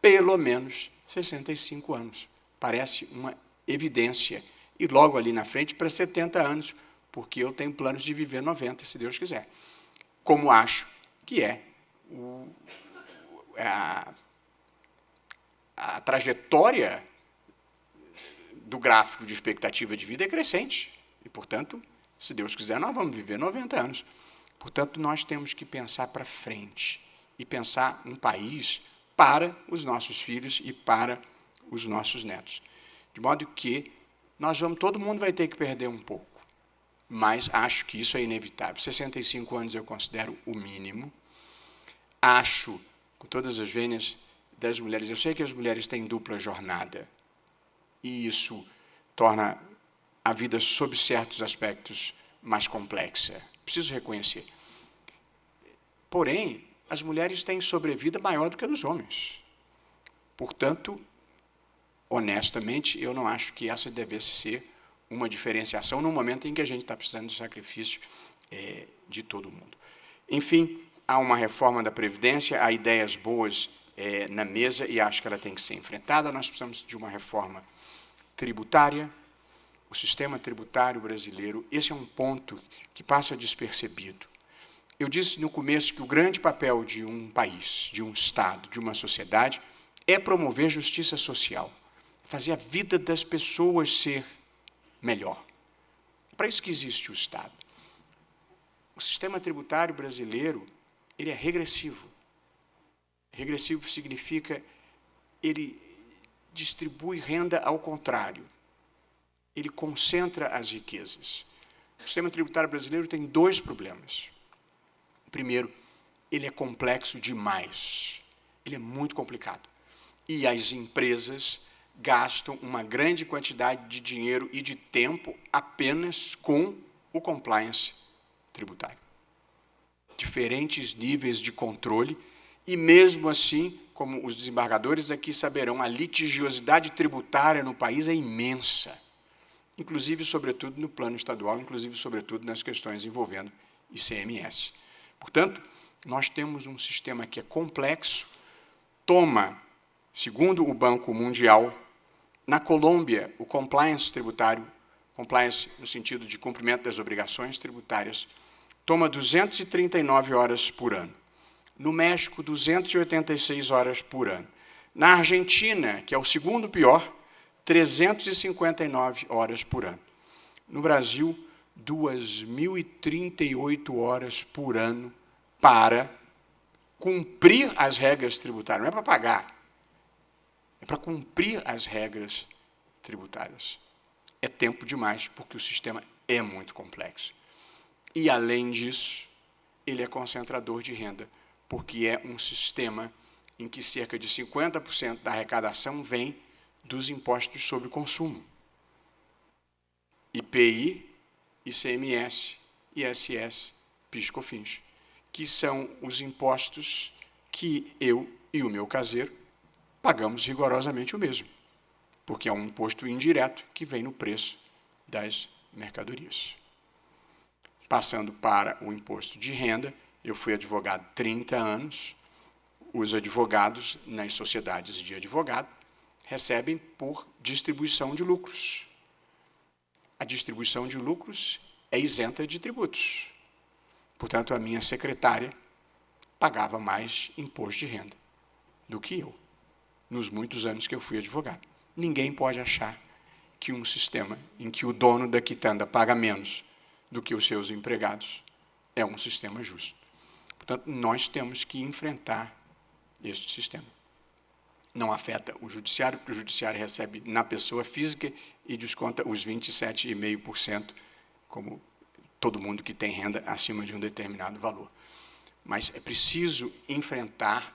pelo menos, 65 anos. Parece uma evidência. E logo ali na frente para 70 anos, porque eu tenho planos de viver 90, se Deus quiser. Como acho que é a trajetória do gráfico de expectativa de vida é crescente. E, portanto, se Deus quiser, nós vamos viver 90 anos. Portanto, nós temos que pensar para frente e pensar um país para os nossos filhos e para os nossos netos. De modo que todo mundo vai ter que perder um pouco, mas acho que isso é inevitável. 65 anos eu considero o mínimo. Acho, com todas as vênias das mulheres, eu sei que as mulheres têm dupla jornada, e isso torna a vida, sob certos aspectos, mais complexa. Preciso reconhecer. Porém, as mulheres têm sobrevida maior do que a dos homens. Portanto, honestamente, eu não acho que essa devesse ser uma diferenciação no momento em que a gente está precisando do sacrifício de todo mundo. Enfim, há uma reforma da Previdência, há ideias boas na mesa e acho que ela tem que ser enfrentada. Nós precisamos de uma reforma tributária. O sistema tributário brasileiro, esse é um ponto que passa despercebido. Eu disse no começo que o grande papel de um país, de um Estado, de uma sociedade, é promover justiça social, fazer a vida das pessoas ser melhor. É para isso que existe o Estado. O sistema tributário brasileiro, ele é regressivo. Regressivo significa ele distribui renda ao contrário. Ele concentra as riquezas. O sistema tributário brasileiro tem dois problemas. Primeiro, ele é complexo demais. Ele é muito complicado. E as empresas gastam uma grande quantidade de dinheiro e de tempo apenas com o compliance tributário. Diferentes níveis de controle, e mesmo assim, como os desembargadores aqui saberão, a litigiosidade tributária no país é imensa. Inclusive, sobretudo, no plano estadual, inclusive, sobretudo, nas questões envolvendo ICMS. Portanto, nós temos um sistema que é complexo, toma, segundo o Banco Mundial, na Colômbia, o compliance tributário, compliance no sentido de cumprimento das obrigações tributárias, toma 239 horas por ano. No México, 286 horas por ano. Na Argentina, que é o segundo pior, 359 horas por ano. No Brasil, 2.038 horas por ano para cumprir as regras tributárias. Não é para pagar, é para cumprir as regras tributárias. É tempo demais, porque o sistema é muito complexo. E, além disso, ele é concentrador de renda, porque é um sistema em que cerca de 50% da arrecadação vem dos impostos sobre consumo. IPI, ICMS, ISS, PIS/COFINS, que são os impostos que eu e o meu caseiro pagamos rigorosamente o mesmo, porque é um imposto indireto que vem no preço das mercadorias. Passando para o imposto de renda, eu fui advogado 30 anos, os advogados nas sociedades de advogado recebem por distribuição de lucros. A distribuição de lucros é isenta de tributos. Portanto, a minha secretária pagava mais imposto de renda do que eu, nos muitos anos que eu fui advogado. Ninguém pode achar que um sistema em que o dono da quitanda paga menos do que os seus empregados é um sistema justo. Portanto, nós temos que enfrentar este sistema. Não afeta o judiciário, porque o judiciário recebe na pessoa física e desconta os 27,5%, como todo mundo que tem renda acima de um determinado valor. Mas é preciso enfrentar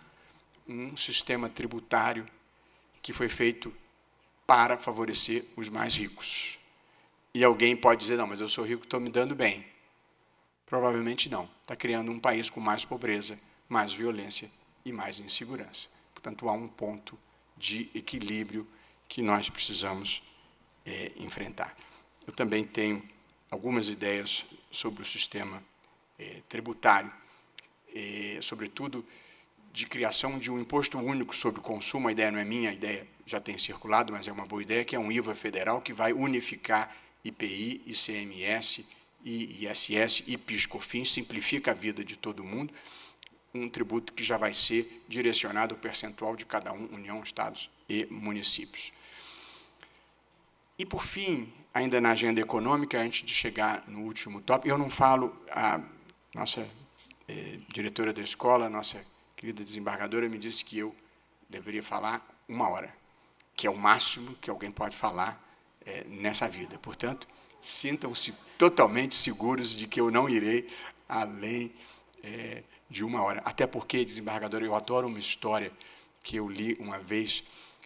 um sistema tributário que foi feito para favorecer os mais ricos. E alguém pode dizer, não, mas eu sou rico, estou me dando bem. Provavelmente não. Está criando um país com mais pobreza, mais violência e mais insegurança. Portanto, há um ponto de equilíbrio que nós precisamos enfrentar. Eu também tenho algumas ideias sobre o sistema tributário, sobretudo de criação de um imposto único sobre o consumo. A ideia não é minha, a ideia já tem circulado, mas é uma boa ideia, que é um IVA federal que vai unificar IPI, ICMS, ISS e PIS/COFINS, simplifica a vida de todo mundo, um tributo que já vai ser direcionado ao percentual de cada um, União, Estados e municípios. E, por fim, ainda na agenda econômica, antes de chegar no último tópico, eu não falo, a nossa diretora da escola, nossa querida desembargadora, me disse que eu deveria falar 1 hora, que é o máximo que alguém pode falar nessa vida. Portanto, sintam-se totalmente seguros de que eu não irei além de 1 hora. Até porque, desembargadora, eu adoro uma história que eu li uma vez,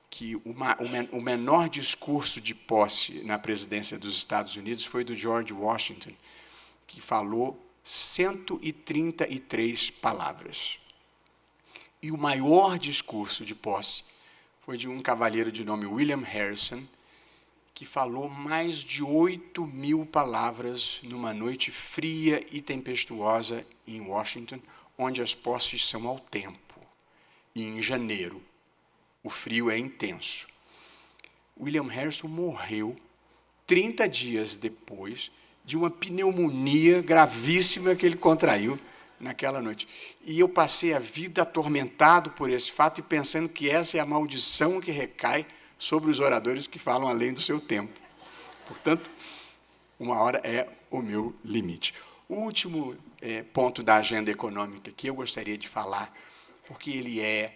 que o menor discurso de posse na presidência dos Estados Unidos foi do George Washington, que falou 133 palavras. E o maior discurso de posse foi de um cavalheiro de nome William Harrison, que falou mais de 8.000 palavras numa noite fria e tempestuosa em Washington, onde as posses são ao tempo. E em janeiro, o frio é intenso. William Harrison morreu 30 dias depois de uma pneumonia gravíssima que ele contraiu naquela noite. E eu passei a vida atormentado por esse fato e pensando que essa é a maldição que recai sobre os oradores que falam além do seu tempo. Portanto, 1 hora é o meu limite. O último ponto da agenda econômica que eu gostaria de falar, porque ele é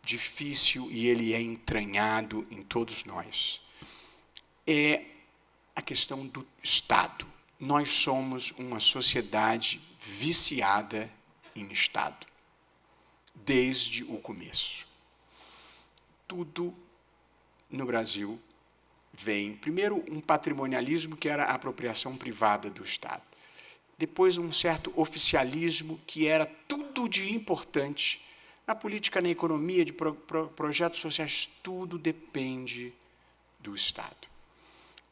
difícil e ele é entranhado em todos nós, é a questão do Estado. Nós somos uma sociedade viciada em Estado, desde o começo. Tudo no Brasil vem, primeiro, um patrimonialismo, que era a apropriação privada do Estado. Depois, um certo oficialismo, que era tudo de importante. Na política, na economia, de projetos sociais, tudo depende do Estado.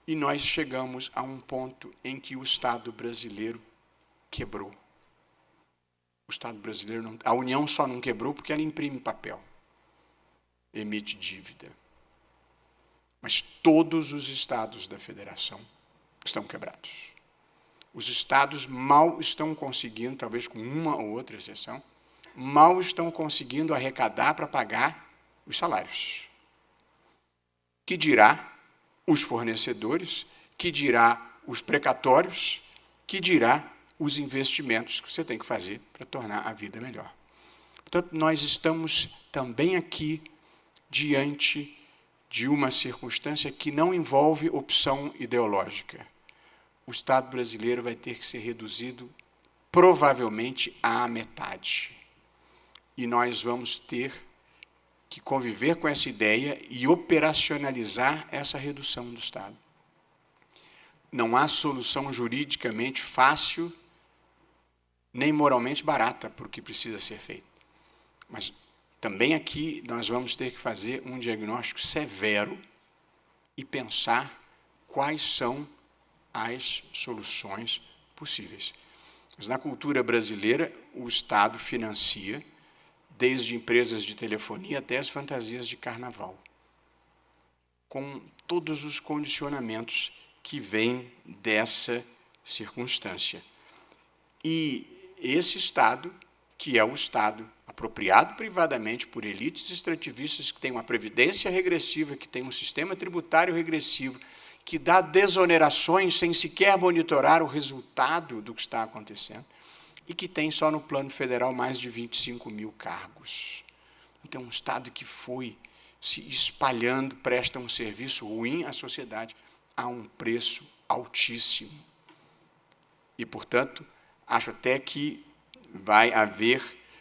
E nós chegamos a um ponto em que o Estado brasileiro quebrou. O Estado brasileiro não, a União só não quebrou porque ela imprime papel, emite dívida. Mas todos os estados da federação estão quebrados. Os estados mal estão conseguindo, talvez com uma ou outra exceção, mal estão conseguindo arrecadar para pagar os salários. Que dirá os fornecedores, que dirá os precatórios, que dirá os investimentos que você tem que fazer para tornar a vida melhor. Portanto, nós estamos também aqui diante de uma circunstância que não envolve opção ideológica. O Estado brasileiro vai ter que ser reduzido provavelmente à metade. E nós vamos ter que conviver com essa ideia e operacionalizar essa redução do Estado. Não há solução juridicamente fácil, nem moralmente barata para o que precisa ser feito. Mas também aqui nós vamos ter que fazer um diagnóstico severo e pensar quais são as soluções possíveis. Mas na cultura brasileira, o Estado financia desde empresas de telefonia até as fantasias de carnaval, com todos os condicionamentos que vêm dessa circunstância. E esse Estado, que é o Estado apropriado privadamente por elites extrativistas, que tem uma previdência regressiva, que tem um sistema tributário regressivo, que dá desonerações sem sequer monitorar o resultado do que está acontecendo, e que tem só no plano federal mais de 25.000 cargos. Então, um Estado que foi se espalhando, presta um serviço ruim à sociedade a um preço altíssimo. E, portanto, acho até que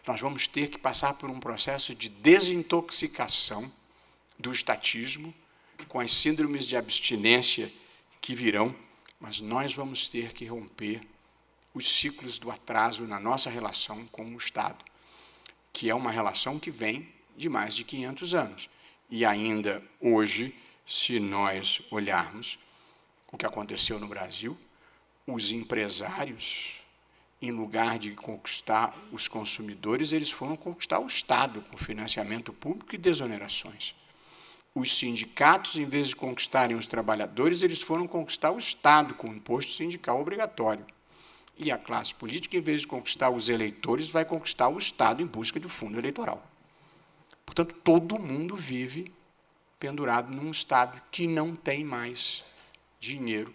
nós vamos ter que passar por um processo de desintoxicação do estatismo, com as síndromes de abstinência que virão, mas nós vamos ter que romper os ciclos do atraso na nossa relação com o Estado, que é uma relação que vem de mais de 500 anos. E ainda hoje, se nós olharmos o que aconteceu no Brasil, os empresários, em lugar de conquistar os consumidores, eles foram conquistar o Estado com financiamento público e desonerações. Os sindicatos, em vez de conquistarem os trabalhadores, eles foram conquistar o Estado com o imposto sindical obrigatório. E a classe política, em vez de conquistar os eleitores, vai conquistar o Estado em busca do fundo eleitoral. Portanto, todo mundo vive pendurado num Estado que não tem mais dinheiro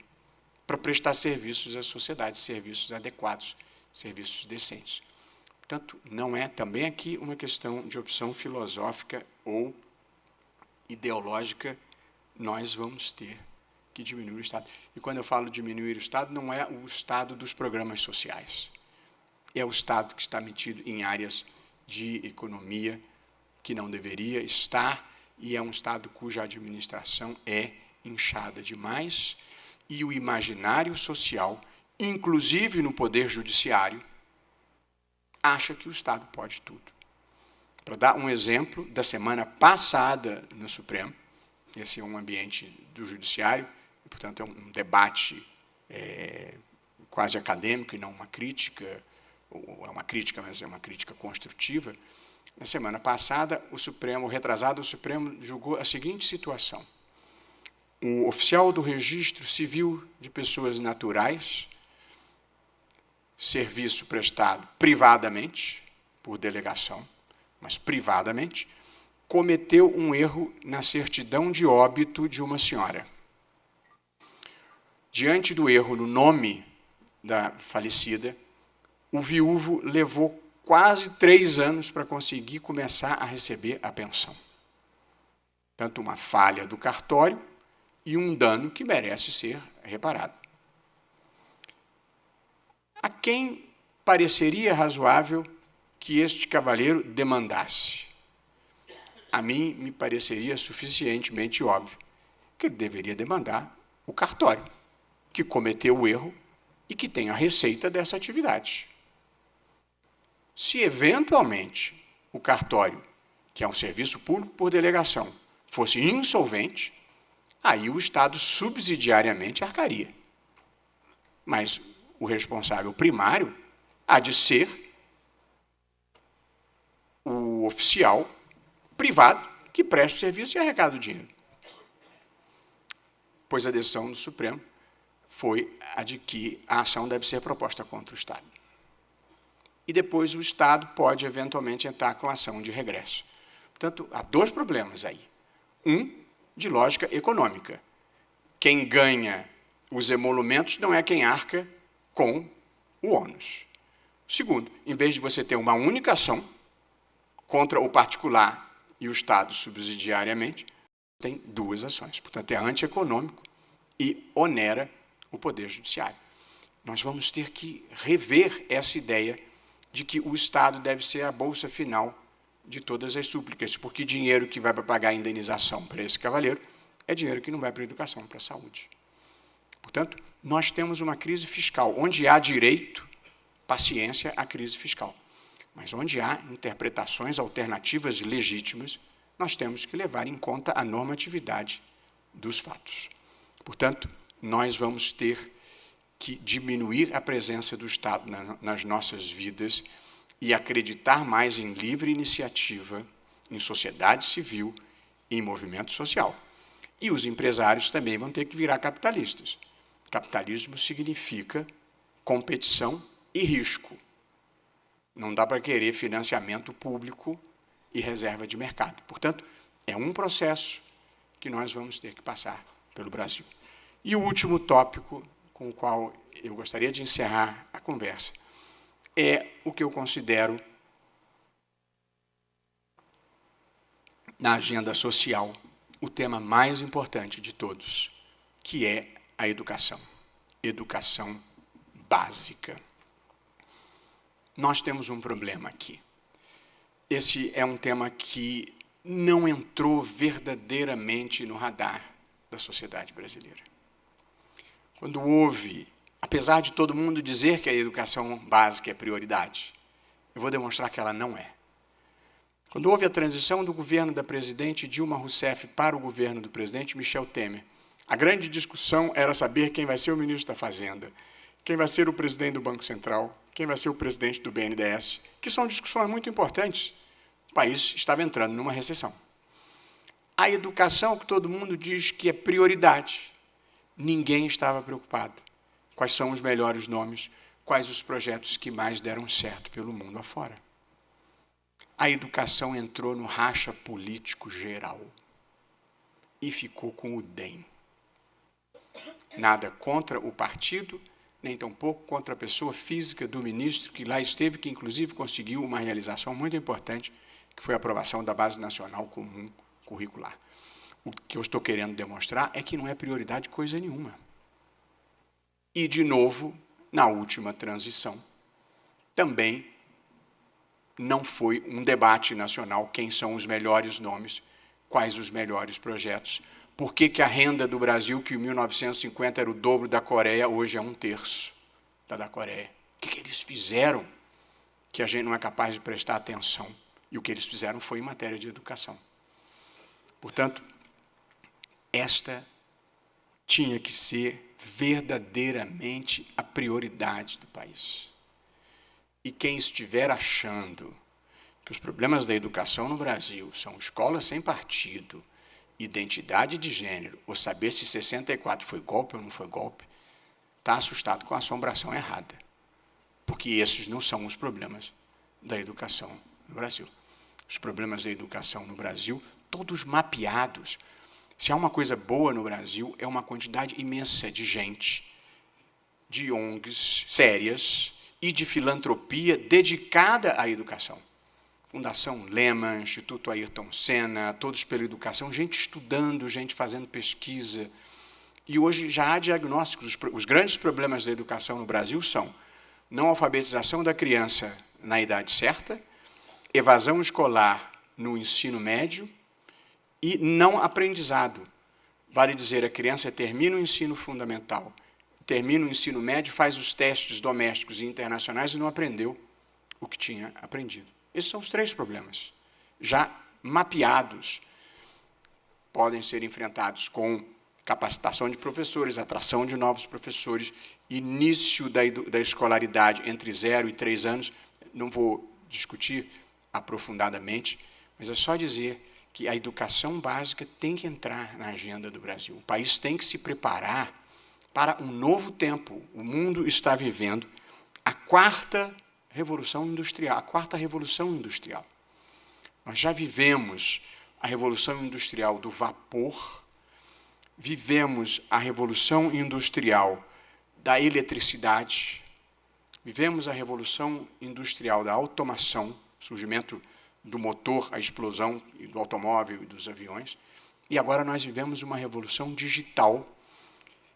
para prestar serviços à sociedade, serviços adequados, serviços decentes. Portanto, não é também aqui uma questão de opção filosófica ou ideológica, nós vamos ter que diminuir o Estado. E quando eu falo diminuir o Estado, não é o Estado dos programas sociais. É o Estado que está metido em áreas de economia que não deveria estar, e é um Estado cuja administração é inchada demais, e o imaginário social, inclusive no poder judiciário, acha que o Estado pode tudo. Para dar um exemplo, da semana passada no Supremo, esse é um ambiente do judiciário, portanto, é um debate quase acadêmico e não uma crítica, ou é uma crítica, mas é uma crítica construtiva. Na semana passada, o Supremo julgou a seguinte situação. O oficial do Registro Civil de Pessoas Naturais, serviço prestado privadamente, por delegação, mas privadamente, cometeu um erro na certidão de óbito de uma senhora. Diante do erro no nome da falecida, o viúvo levou quase 3 anos para conseguir começar a receber a pensão. Tanto uma falha do cartório e um dano que merece ser reparado. A quem pareceria razoável que este cavalheiro demandasse? A mim me pareceria suficientemente óbvio que ele deveria demandar o cartório, que cometeu o erro e que tem a receita dessa atividade. Se, eventualmente, o cartório, que é um serviço público por delegação, fosse insolvente, aí o Estado subsidiariamente arcaria. Mas o responsável primário há de ser o oficial privado que presta o serviço e arrecada o dinheiro. Pois a decisão do Supremo foi a de que a ação deve ser proposta contra o Estado. E depois o Estado pode, eventualmente, entrar com ação de regresso. Portanto, há 2 problemas aí. Um, de lógica econômica. Quem ganha os emolumentos não é quem arca com o ônus. Segundo, em vez de você ter uma única ação contra o particular e o Estado subsidiariamente, tem 2 ações. Portanto, é antieconômico e onera o Poder Judiciário. Nós vamos ter que rever essa ideia de que o Estado deve ser a bolsa final de todas as súplicas, porque dinheiro que vai para pagar a indenização para esse cavalheiro é dinheiro que não vai para a educação, para a saúde. Portanto, nós temos uma crise fiscal. Onde há direito, paciência à crise fiscal. Mas onde há interpretações alternativas legítimas, nós temos que levar em conta a normatividade dos fatos. Portanto, nós vamos ter que diminuir a presença do Estado nas nossas vidas e acreditar mais em livre iniciativa, em sociedade civil e em movimento social. E os empresários também vão ter que virar capitalistas. Capitalismo significa competição e risco. Não dá para querer financiamento público e reserva de mercado. Portanto, é um processo que nós vamos ter que passar pelo Brasil. E o último tópico com o qual eu gostaria de encerrar a conversa é o que eu considero na agenda social o tema mais importante de todos, que é a educação. Educação básica. Nós temos um problema aqui. Esse é um tema que não entrou verdadeiramente no radar da sociedade brasileira. Quando houve, apesar de todo mundo dizer que a educação básica é prioridade, eu vou demonstrar que ela não é. Quando houve a transição do governo da presidente Dilma Rousseff para o governo do presidente Michel Temer, a grande discussão era saber quem vai ser o ministro da Fazenda, quem vai ser o presidente do Banco Central, quem vai ser o presidente do BNDES, que são discussões muito importantes. O país estava entrando numa recessão. A educação, que todo mundo diz que é prioridade, ninguém estava preocupado. Quais são os melhores nomes, quais os projetos que mais deram certo pelo mundo afora. A educação entrou no racha político geral e ficou com o DEM. Nada contra o partido, nem tampouco contra a pessoa física do ministro que lá esteve, que inclusive conseguiu uma realização muito importante, que foi a aprovação da Base Nacional Comum Curricular. O que eu estou querendo demonstrar é que não é prioridade coisa nenhuma. E, de novo, na última transição, também não foi um debate nacional quem são os melhores nomes, quais os melhores projetos, por que a renda do Brasil, que em 1950 era o dobro da Coreia, hoje é 1/3 da Coreia. O que eles fizeram que a gente não é capaz de prestar atenção? E o que eles fizeram foi em matéria de educação. Portanto, esta tinha que ser verdadeiramente a prioridade do país. E quem estiver achando que os problemas da educação no Brasil são escola sem partido, identidade de gênero, ou saber se 64 foi golpe ou não foi golpe, está assustado com a assombração errada. Porque esses não são os problemas da educação no Brasil. Os problemas da educação no Brasil, todos mapeados. Se há uma coisa boa no Brasil, é uma quantidade imensa de gente, de ONGs sérias e de filantropia dedicada à educação. Fundação Lehman, Instituto Ayrton Senna, Todos pela Educação, gente estudando, gente fazendo pesquisa. E hoje já há diagnósticos. Os grandes problemas da educação no Brasil são não alfabetização da criança na idade certa, evasão escolar no ensino médio e não aprendizado. Vale dizer, a criança termina o ensino fundamental, termina o ensino médio, faz os testes domésticos e internacionais e não aprendeu o que tinha aprendido. Esses são os 3 problemas, já mapeados. Podem ser enfrentados com capacitação de professores, atração de novos professores, início da escolaridade entre 0 e 3 anos. Não vou discutir aprofundadamente, mas é só dizer que a educação básica tem que entrar na agenda do Brasil. O país tem que se preparar para um novo tempo. O mundo está vivendo a quarta revolução industrial. Nós já vivemos a revolução industrial do vapor, vivemos a revolução industrial da eletricidade, vivemos a revolução industrial da automação, surgimento do motor, a explosão do automóvel e dos aviões, e agora nós vivemos uma revolução digital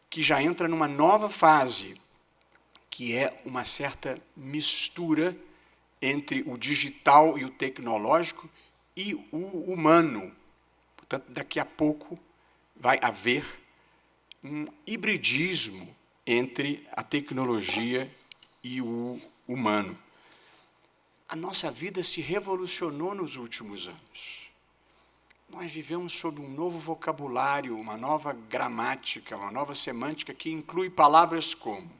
que já entra numa nova fase, que é uma certa mistura entre o digital e o tecnológico e o humano. Portanto, daqui a pouco vai haver um hibridismo entre a tecnologia e o humano. A nossa vida se revolucionou nos últimos anos. Nós vivemos sob um novo vocabulário, uma nova gramática, uma nova semântica que inclui palavras como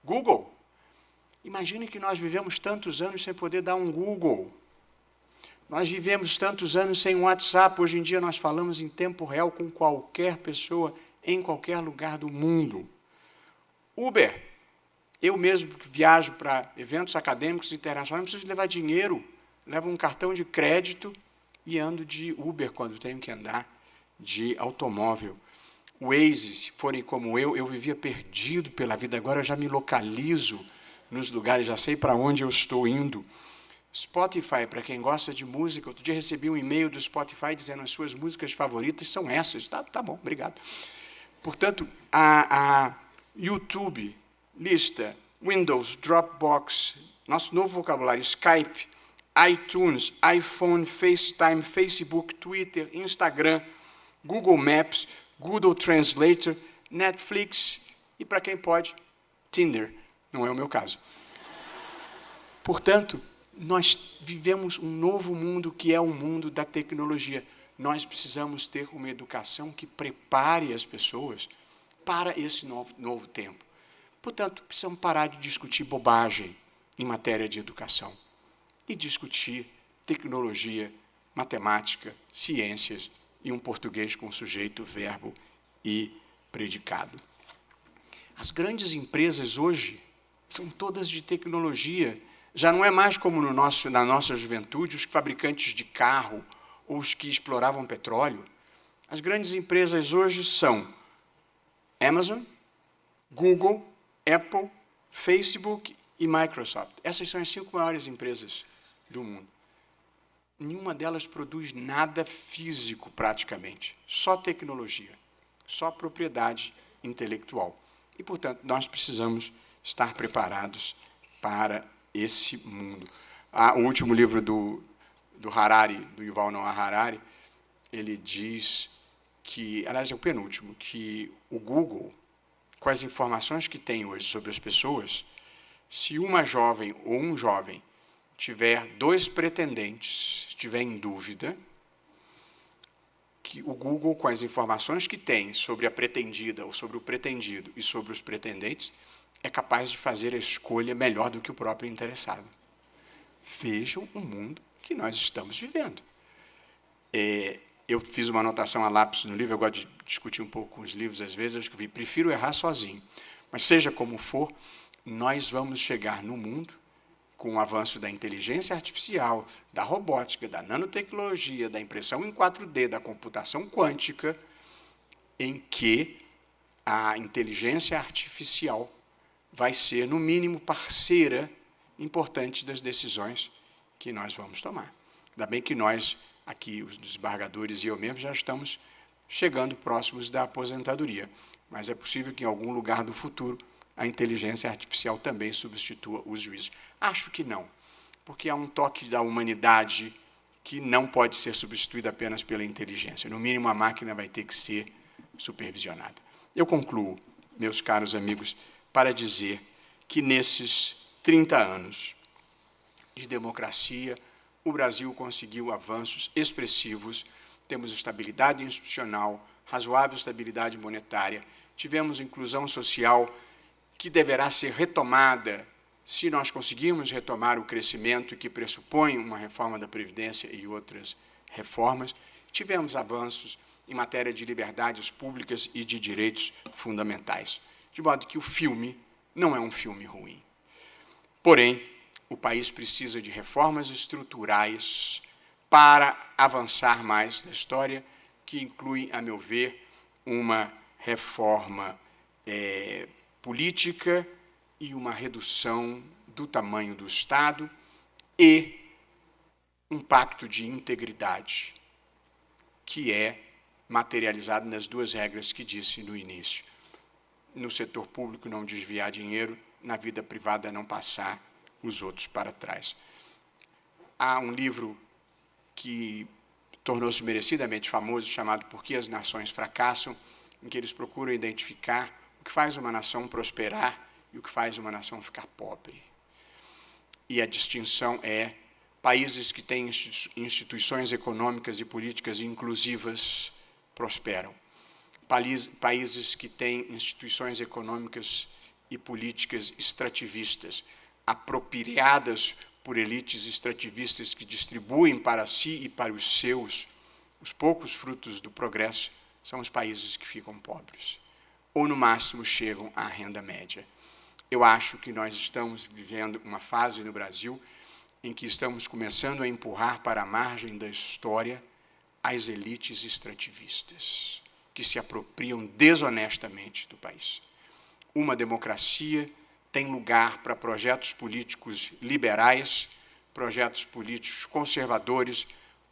Google. Imagine que nós vivemos tantos anos sem poder dar um Google. Nós vivemos tantos anos sem WhatsApp. Hoje em dia nós falamos em tempo real com qualquer pessoa, em qualquer lugar do mundo. Uber. Eu mesmo que viajo para eventos acadêmicos internacionais, não preciso levar dinheiro. Levo um cartão de crédito e ando de Uber quando tenho que andar de automóvel. O Waze, se forem como eu vivia perdido pela vida, agora eu já me localizo nos lugares, já sei para onde eu estou indo. Spotify, para quem gosta de música, outro dia recebi um e-mail do Spotify dizendo as suas músicas favoritas são essas. Tá bom, obrigado. Portanto, a YouTube, lista, Windows, Dropbox, nosso novo vocabulário, Skype, iTunes, iPhone, FaceTime, Facebook, Twitter, Instagram, Google Maps, Google Translator, Netflix e, para quem pode, Tinder. Não é o meu caso. Portanto, nós vivemos um novo mundo que é o mundo da tecnologia. Nós precisamos ter uma educação que prepare as pessoas para esse novo tempo. Portanto, precisamos parar de discutir bobagem em matéria de educação e discutir tecnologia, matemática, ciências e um português com sujeito, verbo e predicado. As grandes empresas hoje são todas de tecnologia. Já não é mais como na nossa juventude, os fabricantes de carro ou os que exploravam petróleo. As grandes empresas hoje são Amazon, Google, Apple, Facebook e Microsoft. Essas são as 5 maiores empresas do mundo. Nenhuma delas produz nada físico, praticamente. Só tecnologia, só propriedade intelectual. E, portanto, nós precisamos estar preparados para esse mundo. O último livro do Harari, do Yuval Noah Harari, ele diz que, aliás, é o penúltimo, que o Google, com as informações que tem hoje sobre as pessoas, se uma jovem ou um jovem tiver 2 pretendentes, estiver em dúvida, que o Google, com as informações que tem sobre a pretendida ou sobre o pretendido e sobre os pretendentes, é capaz de fazer a escolha melhor do que o próprio interessado. Vejam o mundo que nós estamos vivendo. Eu fiz uma anotação a lápis no livro, eu gosto de discutir um pouco com os livros, às vezes, eu escrevi, prefiro errar sozinho. Mas, seja como for, nós vamos chegar no mundo com o avanço da inteligência artificial, da robótica, da nanotecnologia, da impressão em 4D, da computação quântica, em que a inteligência artificial vai ser, no mínimo, parceira importante das decisões que nós vamos tomar. Ainda bem que nós, aqui, os desembargadores e eu mesmo, já estamos chegando próximos da aposentadoria, mas é possível que, em algum lugar do futuro, a inteligência artificial também substitua os juízes. Acho que não, porque há um toque da humanidade que não pode ser substituído apenas pela inteligência. No mínimo, a máquina vai ter que ser supervisionada. Eu concluo, meus caros amigos, para dizer que nesses 30 anos de democracia, o Brasil conseguiu avanços expressivos, temos estabilidade institucional, razoável estabilidade monetária, tivemos inclusão social que deverá ser retomada se nós conseguirmos retomar o crescimento que pressupõe uma reforma da Previdência e outras reformas, tivemos avanços em matéria de liberdades públicas e de direitos fundamentais. De modo que o filme não é um filme ruim. Porém, o país precisa de reformas estruturais para avançar mais na história, que inclui, a meu ver, uma reforma política e uma redução do tamanho do Estado e um pacto de integridade, que é materializado nas 2 regras que disse no início. No setor público, não desviar dinheiro, na vida privada, não passar os outros para trás. Há um livro que tornou-se merecidamente famoso, chamado Por que as Nações Fracassam, em que eles procuram identificar o que faz uma nação prosperar e o que faz uma nação ficar pobre. E a distinção é países que têm instituições econômicas e políticas inclusivas prosperam. Países que têm instituições econômicas e políticas extrativistas, apropriadas por elites extrativistas que distribuem para si e para os seus os poucos frutos do progresso, são os países que ficam pobres, ou, no máximo, chegam à renda média. Eu acho que nós estamos vivendo uma fase no Brasil em que estamos começando a empurrar para a margem da história as elites extrativistas, que se apropriam desonestamente do país. Uma democracia tem lugar para projetos políticos liberais, projetos políticos conservadores,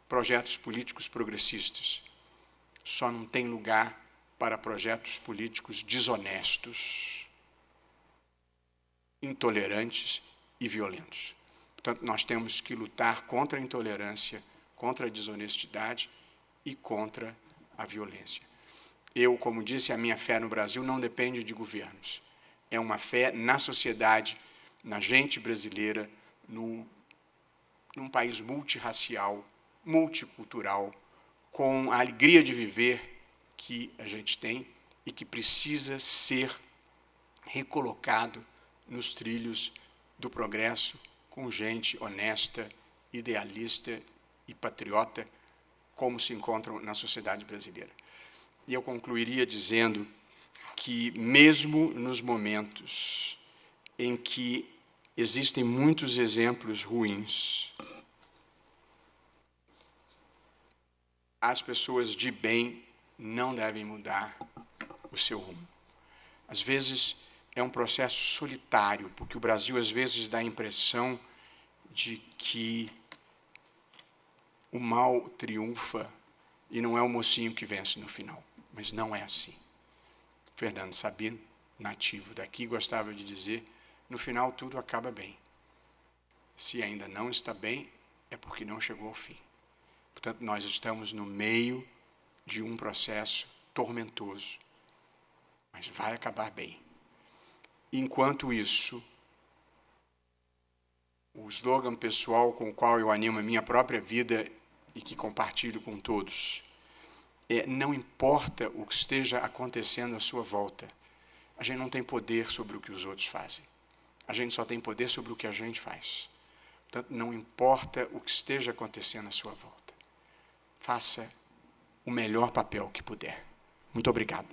projetos políticos progressistas. Só não tem lugar para projetos políticos desonestos, intolerantes e violentos. Portanto, nós temos que lutar contra a intolerância, contra a desonestidade e contra a violência. Eu, como disse, a minha fé no Brasil não depende de governos. É uma fé na sociedade, na gente brasileira, num país multirracial, multicultural, com a alegria de viver que a gente tem e que precisa ser recolocado nos trilhos do progresso, com gente honesta, idealista e patriota, como se encontram na sociedade brasileira. E eu concluiria dizendo que, mesmo nos momentos em que existem muitos exemplos ruins, as pessoas de bem não devem mudar o seu rumo. Às vezes é um processo solitário, porque o Brasil às vezes dá a impressão de que o mal triunfa e não é o mocinho que vence no final. Mas não é assim. Fernando Sabino, nativo daqui, gostava de dizer, no final tudo acaba bem. Se ainda não está bem, é porque não chegou ao fim. Portanto, nós estamos no meio de um processo tormentoso, mas vai acabar bem. Enquanto isso, o slogan pessoal com o qual eu animo a minha própria vida e que compartilho com todos, não importa o que esteja acontecendo à sua volta, a gente não tem poder sobre o que os outros fazem. A gente só tem poder sobre o que a gente faz. Portanto, não importa o que esteja acontecendo à sua volta. Faça o melhor papel que puder. Muito obrigado.